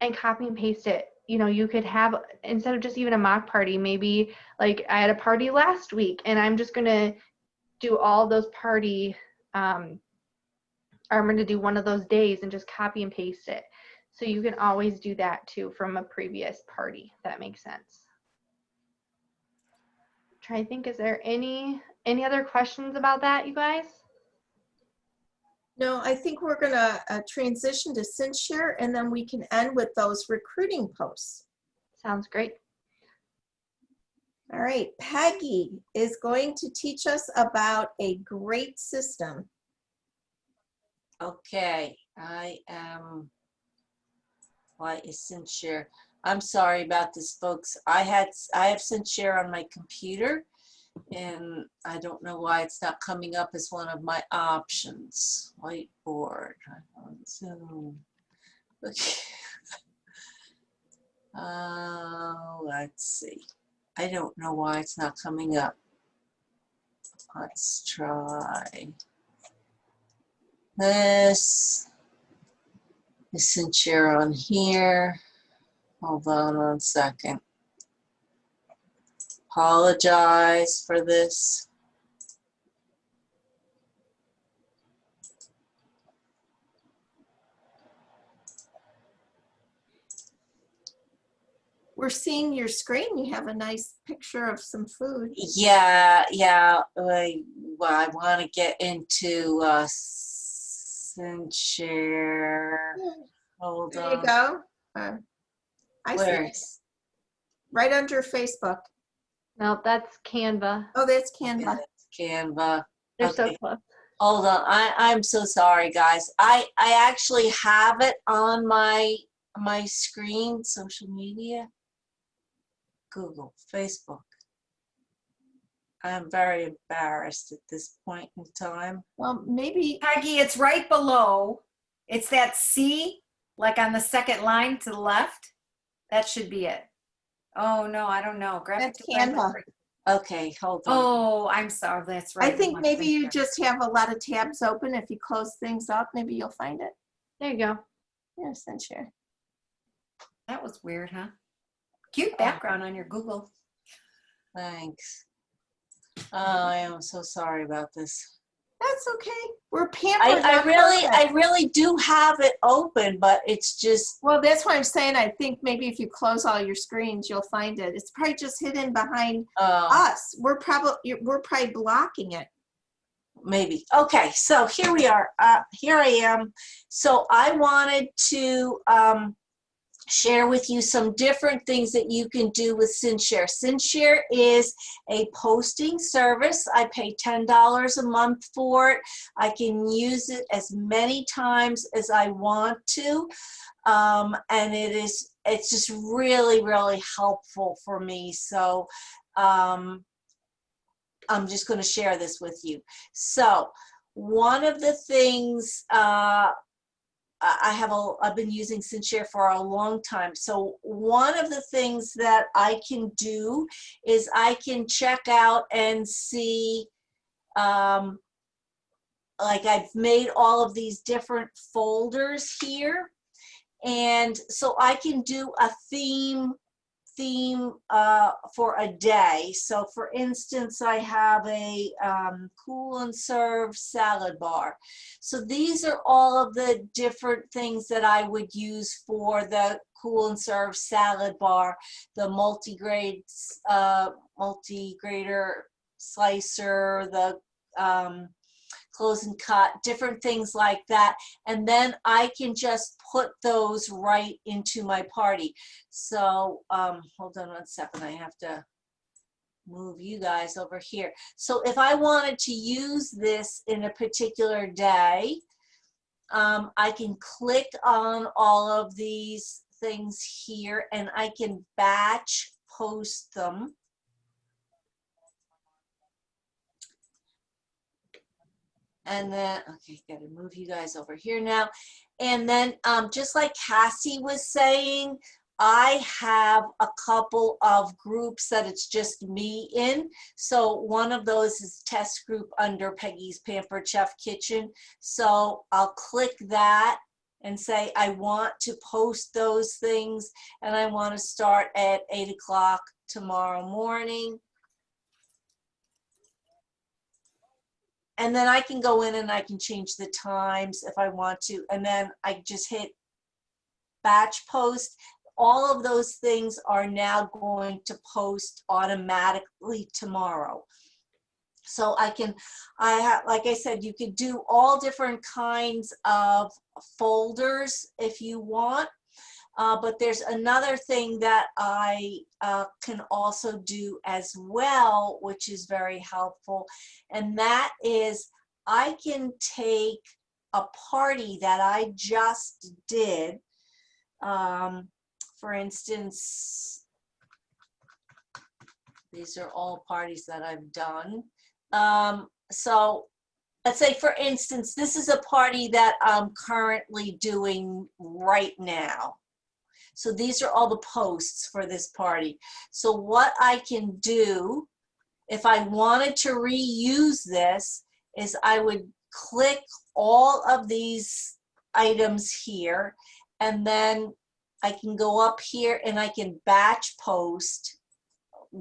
and copy and paste it. You know, you could have, instead of just even a mock party, maybe like I had a party last week, and I'm just going to do all those party, I'm going to do one of those days and just copy and paste it. So you can always do that too from a previous party, if that makes sense. Try to think, is there any other questions about that, you guys? No, I think we're going to transition to SenShare, and then we can end with those recruiting posts. Sounds great. All right, Peggy is going to teach us about a great system. Okay, I am, why is SenShare? I'm sorry about this, folks. I have SenShare on my computer, and I don't know why it's not coming up as one of my options. Whiteboard, Zoom. Okay. Let's see. I don't know why it's not coming up. Let's try this. SenShare on here. Hold on 1 second. Apologize for this. we're seeing your screen. You have a nice picture of some food. Yeah. Well, I want to get into share. Hold There on. you go. I see Where? it. Right under Facebook. No, that's Canva. Oh, that's Canva. Canva. They're Okay. so close. Hold on. I'm so sorry, guys. I actually have it on my screen. Social media. Google, Facebook. I'm very embarrassed at this point in time. Well, maybe. Peggy, it's right below. It's that C, like on the second line to the left. That should be it. Oh, no, I don't know. Graphic That's design. Canva. Okay, hold on. Oh, I'm sorry. That's right. I think maybe you just have a lot of tabs open. If you close things up, maybe you'll find it. There you go. Yeah, send share. That was weird, huh? Cute background on your Google. Thanks. I am so sorry about this. That's okay. We're pampered. I really do have it open, but it's just. Well, that's why I'm saying I think maybe if you close all your screens, you'll find it. It's probably just hidden behind us. We're probably blocking it. Maybe. Okay, so here we are. Here I am. So I wanted to share with you some different things that you can do with SynShare. SynShare is a posting service. I pay $10 a month for it. I can use it as many times as I want to. And it's just really, really helpful for me. So I'm just going to share this with you. So one of the things I've been using SynShare for a long time. So one of the things that I can do is I can check out and see, like I've made all of these different folders here. And so I can do a theme for a day. So for instance, I have a cool and serve salad bar. So these are all of the different things that I would use for the cool and serve salad bar, the multi-grader slicer, the close and cut, different things like that. And then I can just put those right into my party. So hold on 1 second, I have to move you guys over here. So if I wanted to use this in a particular day, I can click on all of these things here and I can batch post them. And then, okay, got to move you guys over here now. And then just like Cassie was saying, I have a couple of groups that it's just me in. So one of those is test group under Peggy's Pampered Chef Kitchen. So I'll click that and say, I want to post those things and I want to start at 8 o'clock tomorrow morning. And then I can go in and I can change the times if I want to. And then I just hit batch post. All of those things are now going to post automatically tomorrow. So like I said, you could do all different kinds of folders if you want. But there's another thing that I can also do as well, which is very helpful. And that is I can take a party that I just did. For instance, these are all parties that I've done. So let's say, for instance, this is a party that I'm currently doing right now. So these are all the posts for this party. So what I can do, if I wanted to reuse this, is I would click all of these items here, and then I can go up here and I can batch post,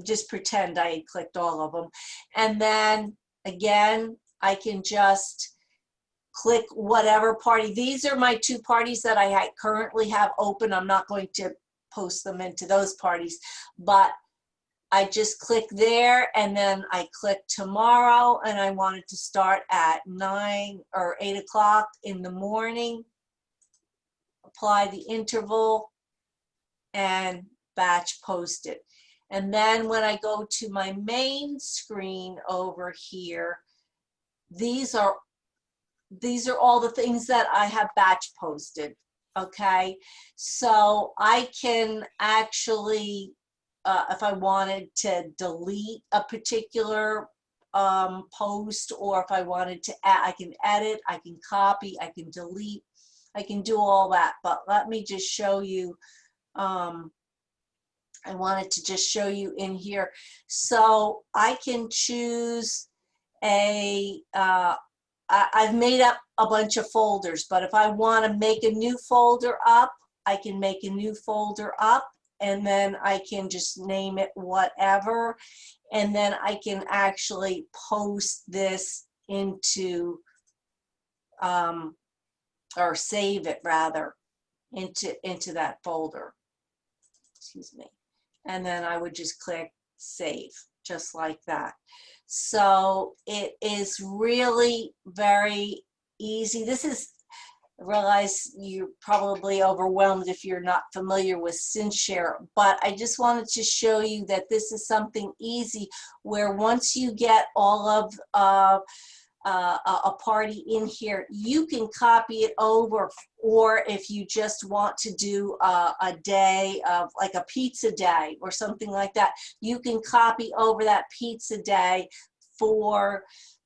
just pretend I clicked all of them. And then again, I can just click whatever party. These are my two parties that I currently have open. I'm not going to post them into those parties. But I just click there, and then I click tomorrow, and I want it to start at 9 or 8 o'clock in the morning. Apply the interval and batch post it. And then when I go to my main screen over here, these are all the things that I have batch posted. Okay, so I can actually, if I wanted to delete a particular post, or if I wanted to add, I can edit, I can copy, I can delete, I can do all that. But let me just show you. I wanted to just show you in here. So I can choose I've made up a bunch of folders, but if I want to make a new folder up, I can make a new folder up, and then I can just name it whatever, and then I can actually post this into, or save it rather, into that folder. Excuse me. And then I would just click save, just like that. So it is really very easy. This is, I realize you're probably overwhelmed if you're not familiar with SynShare, but I just wanted to show you that this is something easy where once you get all of a party in here, you can copy it over, or if you just want to do a day of like a pizza day or something like that, you can copy over that pizza day for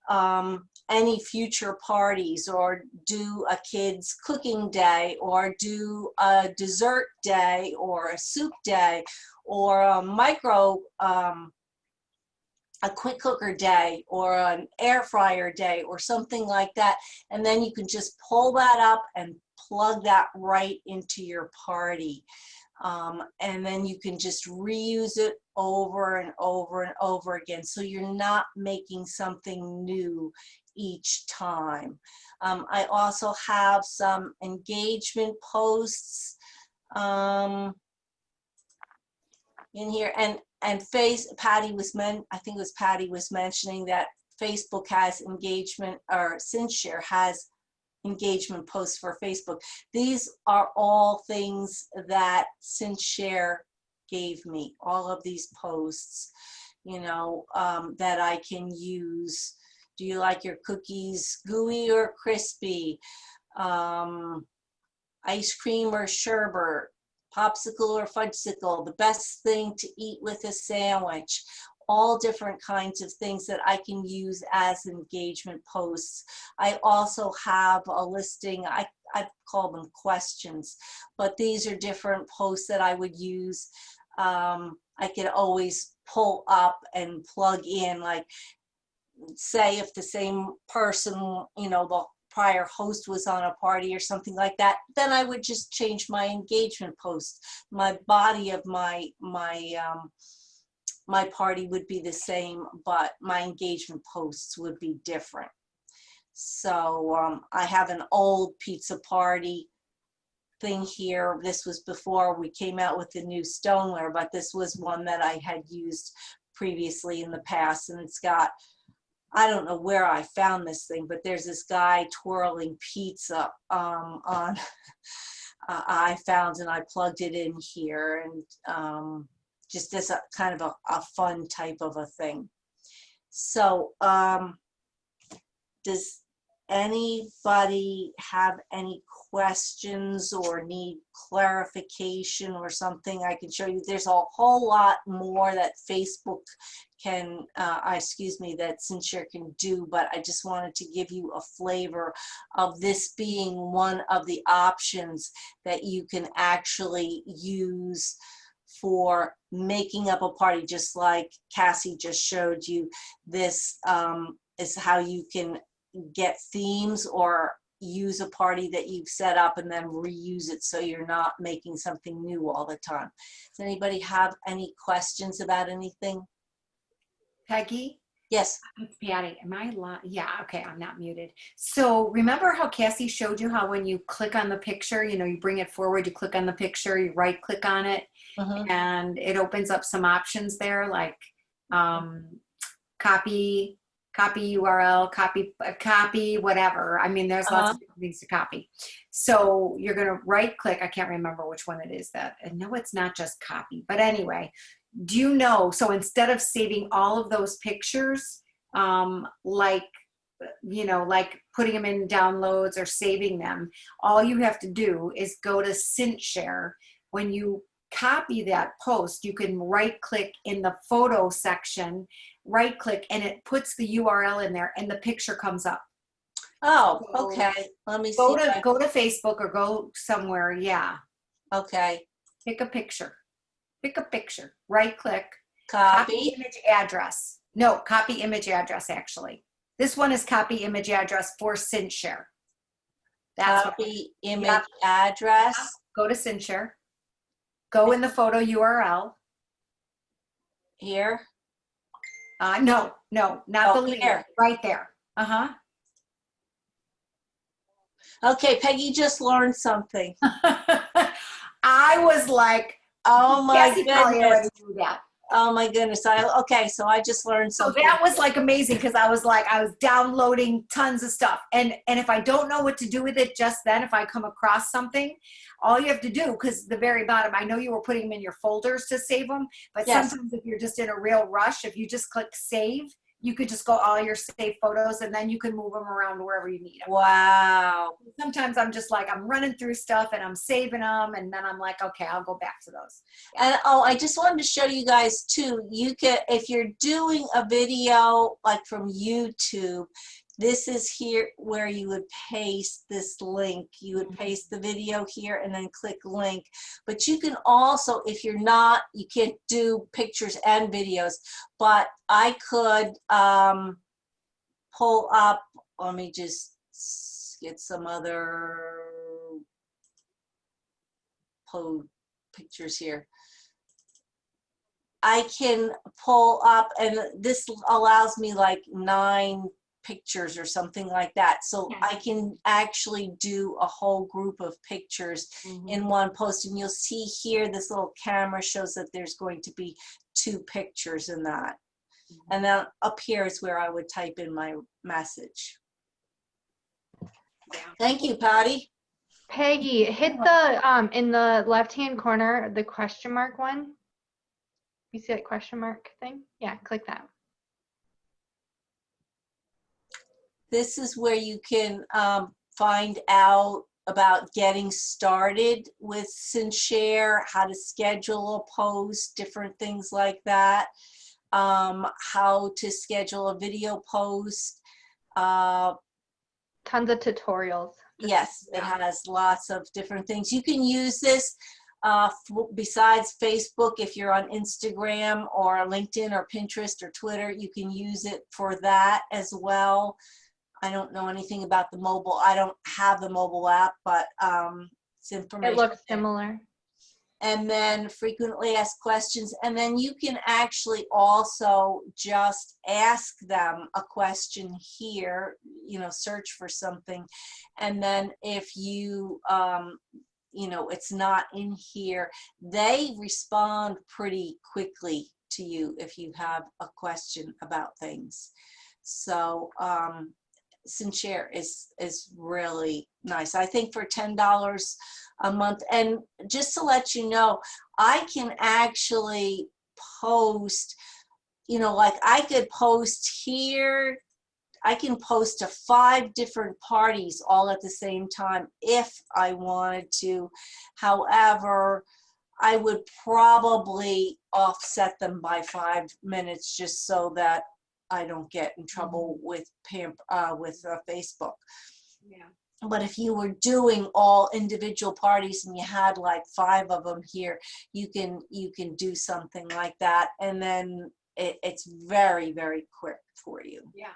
any future parties, or do a kids cooking day, or do a dessert day, or a soup day, or a a quick cooker day, or an air fryer day, or something like that. And then you can just pull that up and plug that right into your party. And then you can just reuse it over and over and over again. So you're not making something new each time. I also have some engagement posts in here, and I think it was Patty was mentioning that Facebook has engagement, or SynShare has engagement posts for Facebook. These are all things that SynShare gave me, all of these posts, you know, that I can use. Do you like your cookies gooey or crispy? Ice cream or sherbet? Popsicle or fudgesicle? The best thing to eat with a sandwich? All different kinds of things that I can use as engagement posts. I also have a listing, I call them questions, but these are different posts that I would use. I could always pull up and plug in, like, say if the same person, you know, the prior host was on a party or something like that, then I would just change my engagement post. My body of my party would be the same, but my engagement posts would be different. So I have an old pizza party thing here. This was before we came out with the new stoneware, but this was one that I had used previously in the past, and it's got, I don't know where I found this thing, but there's this guy twirling pizza on I found, and I plugged it in here, and just as a kind of a fun type of a thing. So does anybody have any questions or need clarification or something I can show you? There's a whole lot more that Facebook can, that SynShare can do, but I just wanted to give you a flavor of this being one of the options that you can actually use for making up a party, just like Cassie just showed you. This is how you can get themes or use a party that you've set up and then reuse it, so you're not making something new all the time. Does anybody have any questions about anything? Peggy? Yes. It's Patty. Am I live? Yeah, okay, I'm not muted. So remember how Cassie showed you how when you click on the picture, you know, you bring it forward, you click on the picture, you right click on it, and it opens up some options there like copy URL, copy, whatever. I mean, there's lots of different things to copy. So you're going to right click. I can't remember which one it is that. I know it's not just copy, but anyway, do you know, so instead of saving all of those pictures, like, you know, like putting them in downloads or saving them, all you have to do is go to SyncShare. When you copy that post, you can right click in the photo section, right click, and it puts the URL in there and the picture comes up. Oh, So okay. Let me go see. to Facebook or go somewhere. Yeah. Okay. Pick a picture. Pick a picture. Right click. Copy. Image address. No, copy image address actually. This one is copy image address for SyncShare. That's copy image address. Go to SyncShare. Go in the photo URL. Here? No, not the link. Right there. Okay, Peggy just learned something. I was like, oh my goodness. That. Oh my goodness. Okay, so I just learned something. So that was like amazing because I was downloading tons of stuff. And if I don't know what to do with it just then, if I come across something, all you have to do, because the very bottom, I know you were putting them in your folders to save them, but sometimes if you're just in a real rush, if you just click save, you could just go all your saved photos and then you can move them around wherever you need them. Wow. Sometimes I'm just like, I'm running through stuff and I'm saving them and then I'm like, okay, I'll go back to those. And I just wanted to show you guys too, you can, if you're doing a video like from YouTube, this is here where you would paste this link. You would paste the video here and then click link. But you can also, if you're not, you can't do pictures and videos, but I could pull up, let me just get some other pictures here. I can pull up, and this allows me like 9 pictures or something like that. So I can actually do a whole group of pictures in one post. And you'll see here, this little camera shows that there's going to be 2 pictures in that. And then up here is where I would type in my message. Thank you, Patty. Peggy, hit the in the left-hand corner, the question mark one. You see that question mark thing? Yeah, click that. This is where you can find out about getting started with SyncShare, how to schedule a post, different things like that, how to schedule a video post. Tons of tutorials. Yes, it has lots of different things. You can use this besides Facebook. If you're on Instagram or LinkedIn or Pinterest or Twitter, you can use it for that as well. I don't know anything about the mobile. I don't have the mobile app, but it's information. It looks similar. And then frequently asked questions. And then you can actually also just ask them a question here, you know, search for something. And then if you, you know, it's not in here, they respond pretty quickly to you if you have a question about things. So, SyncShare is really nice. I think for $10 a month, and just to let you know, I can actually post, you know, like I could post here, I can post to 5 different parties all at the same time if I wanted to. However, I would probably offset them by 5 minutes just so that I don't get in trouble with Facebook. Yeah. But if you were doing all individual parties and you had like 5 of them here, you can do something like that, and then it's very, very quick for you. Yeah.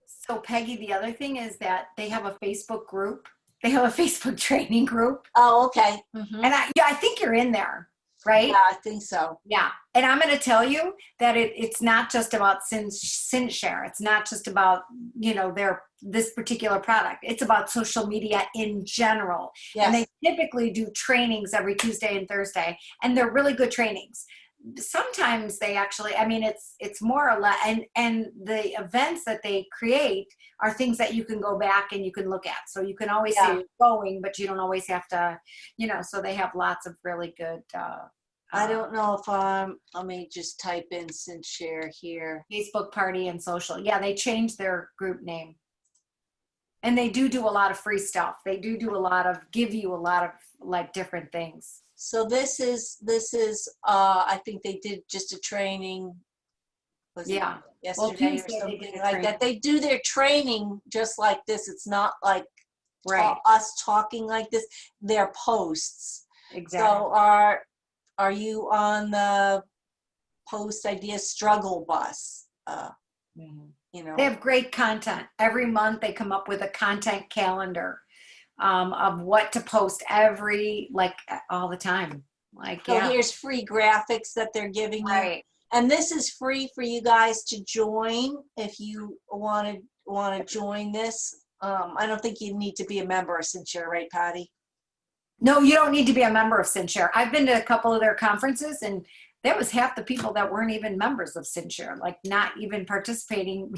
So Peggy, the other thing is that they have a Facebook group. They have a Facebook training group. Oh, okay. And I think you're in there. right? Yeah, I think so. Yeah. And I'm going to tell you that it's not just about SynShare. It's not just about, this particular product. It's about social media in general. Yes. And they typically do trainings every Tuesday and Thursday, and they're really good trainings. Sometimes they actually, it's more or less, and the events that they create are things that you can go back and you can look at. So you can always say you're going, but you don't always have to, so they have lots of really good, I don't know if let me just type in SynShare here. Facebook party and social. Yeah, they changed their group name. And they do a lot of free stuff. They do give you a lot of like different things. So this is I think they did just a training. Was it yesterday or something like that? They do their training just like this. It's not like us talking like this. They're posts. Exactly. So are you on the post idea struggle bus? They have great content. Every month they come up with a content calendar of what to post all the time. Here's free graphics that they're giving you. And this is free for you guys to join if you want to join this. I don't think you need to be a member of SynShare, right, Patty? No, you don't need to be a member of SynShare. I've been to a couple of their conferences, and there was half the people that weren't even members of SynShare, like not even participating,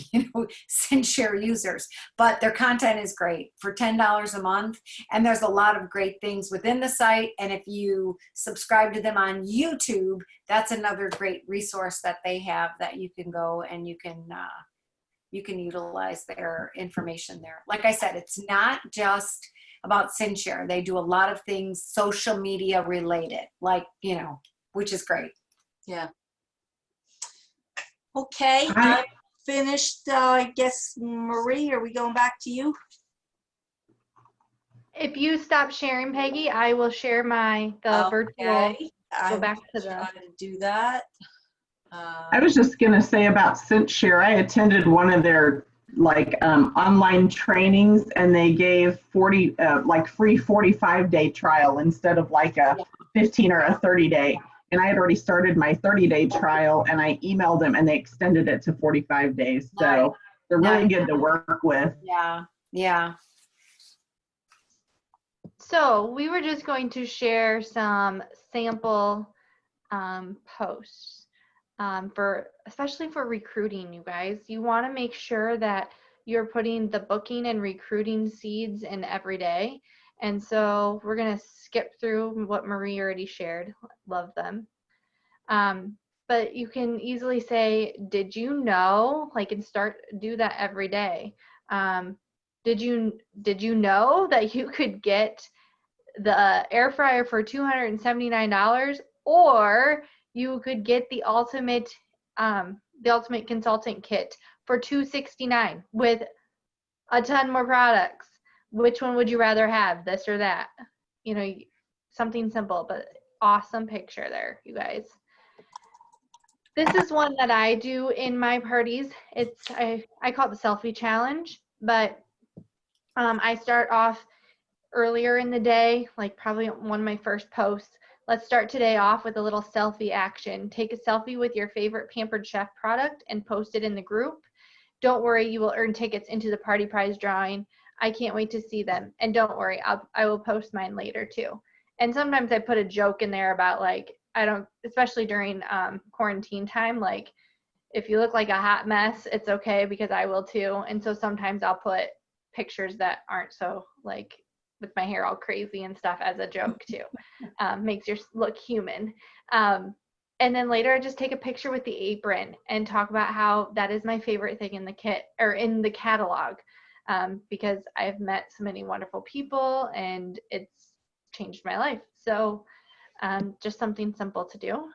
SynShare users. But their content is great for $10 a month. And there's a lot of great things within the site. And if you subscribe to them on YouTube, that's another great resource that they have that you can go and you can utilize their information there. Like I said, it's not just about SynShare. They do a lot of things social media related, which is great. Yeah. Okay, I finished. I guess, Marie, are we going back to you? If you stop sharing, Peggy, I will share the virtual. Go back to try to do that. I was just going to say about SynShare. I attended one of their online trainings, and they gave free 45-day trial instead of a 15 or a 30-day. And I had already started my 30-day trial, and I emailed them, and they extended it to 45 days. So they're really good to work with. Yeah. So we were just going to share some sample posts especially for recruiting, you guys. You want to make sure that you're putting the booking and recruiting seeds in every day. And so we're going to skip through what Marie already shared. Love them. But you can easily say, did you know, and do that every day. Did you know that you could get the air fryer for $279, or you could get the ultimate consultant kit for $269 with a ton more products? Which one would you rather have, this or that? Something simple, but awesome picture there, you guys. This is one that I do in my parties. I call it the selfie challenge, but I start off earlier in the day, probably one of my first posts. Let's start today off with a little selfie action. Take a selfie with your favorite Pampered Chef product and post it in the group. Don't worry, you will earn tickets into the party prize drawing. I can't wait to see them. And don't worry, I will post mine later too. And sometimes I put a joke in there about especially during quarantine time, if you look like a hot mess, it's okay because I will too. And so sometimes I'll put pictures that aren't so with my hair all crazy and stuff as a joke too. Makes you look human. And then later I just take a picture with the apron and talk about how that is my favorite thing in the kit or in the catalog, because I've met so many wonderful people and it's changed my life. So just something simple to do.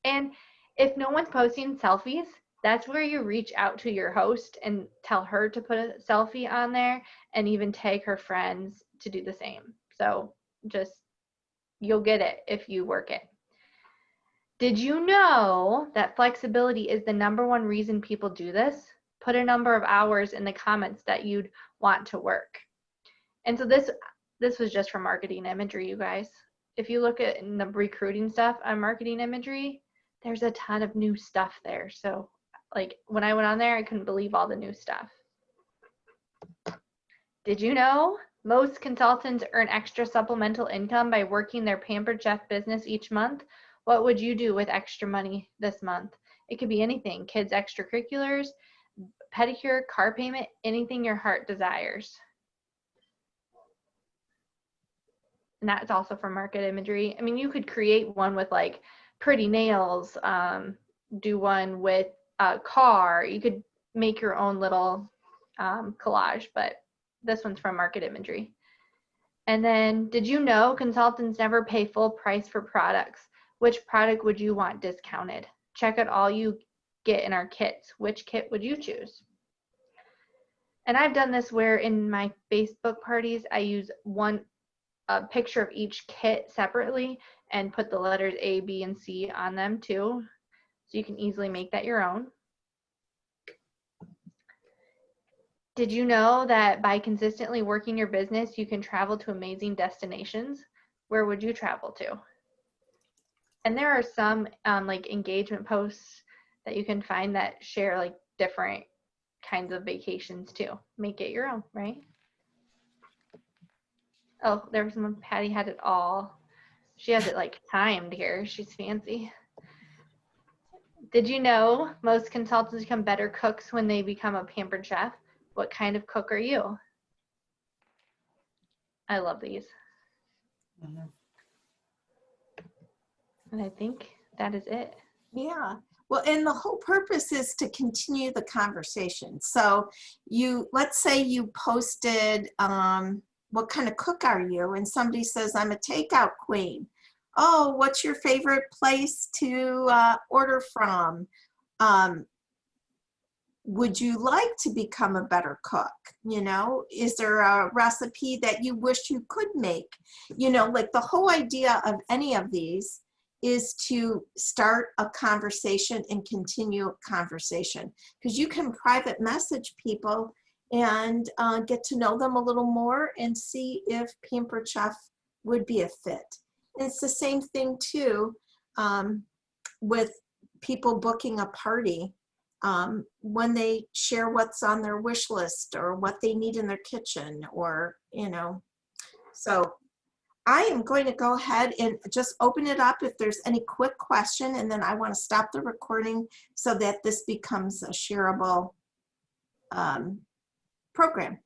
And if no one's posting selfies, that's where you reach out to your host and tell her to put a selfie on there and even tag her friends to do the same. So you'll get it if you work it. Did you know that flexibility is the #1 reason people do this? Put a number of hours in the comments that you'd want to work. And so this was just for marketing imagery, you guys. if you look at in the recruiting stuff on marketing imagery, there's a ton of new stuff there. So like when I went on there, I couldn't believe all the new stuff. Did you know most consultants earn extra supplemental income by working their Pampered Chef business each month? What would you do with extra money this month? It could be anything, kids' extracurriculars, pedicure, car payment, anything your heart desires. And that's also from market imagery. I mean, you could create one with like pretty nails, do one with a car. You could make your own little collage, but this one's from market imagery. And then, did you know consultants never pay full price for products? Which product would you want discounted? Check out all you get in our kits. Which kit would you choose? And I've done this where in my Facebook parties, I use a picture of each kit separately and put the letters A, B, and C on them too. So you can easily make that your own. Did you know that by consistently working your business, you can travel to amazing destinations? Where would you travel to? And there are some like engagement posts that you can find that share like different kinds of vacations too. Make it your own, right? Oh, there was one. Patty had it all. She has it like timed here. She's fancy. Did you know most consultants become better cooks when they become a Pampered Chef? What kind of cook are you? I love these. Mhm. And I think that is it. Yeah. Well, and the whole purpose is to continue the conversation. So let's say you posted, what kind of cook are you? And somebody says, I'm a takeout queen. Oh, what's your favorite place to order from? Would you like to become a better cook? You know, is there a recipe that you wish you could make? You know, like the whole idea of any of these is to start a conversation and continue a conversation, because you can private message people and get to know them a little more and see if Pampered Chef would be a fit. And it's the same thing too with people booking a party. When they share what's on their wish list or what they need in their kitchen, or, you know. So I am going to go ahead and just open it up if there's any quick question, and then I want to stop the recording so that this becomes a shareable program.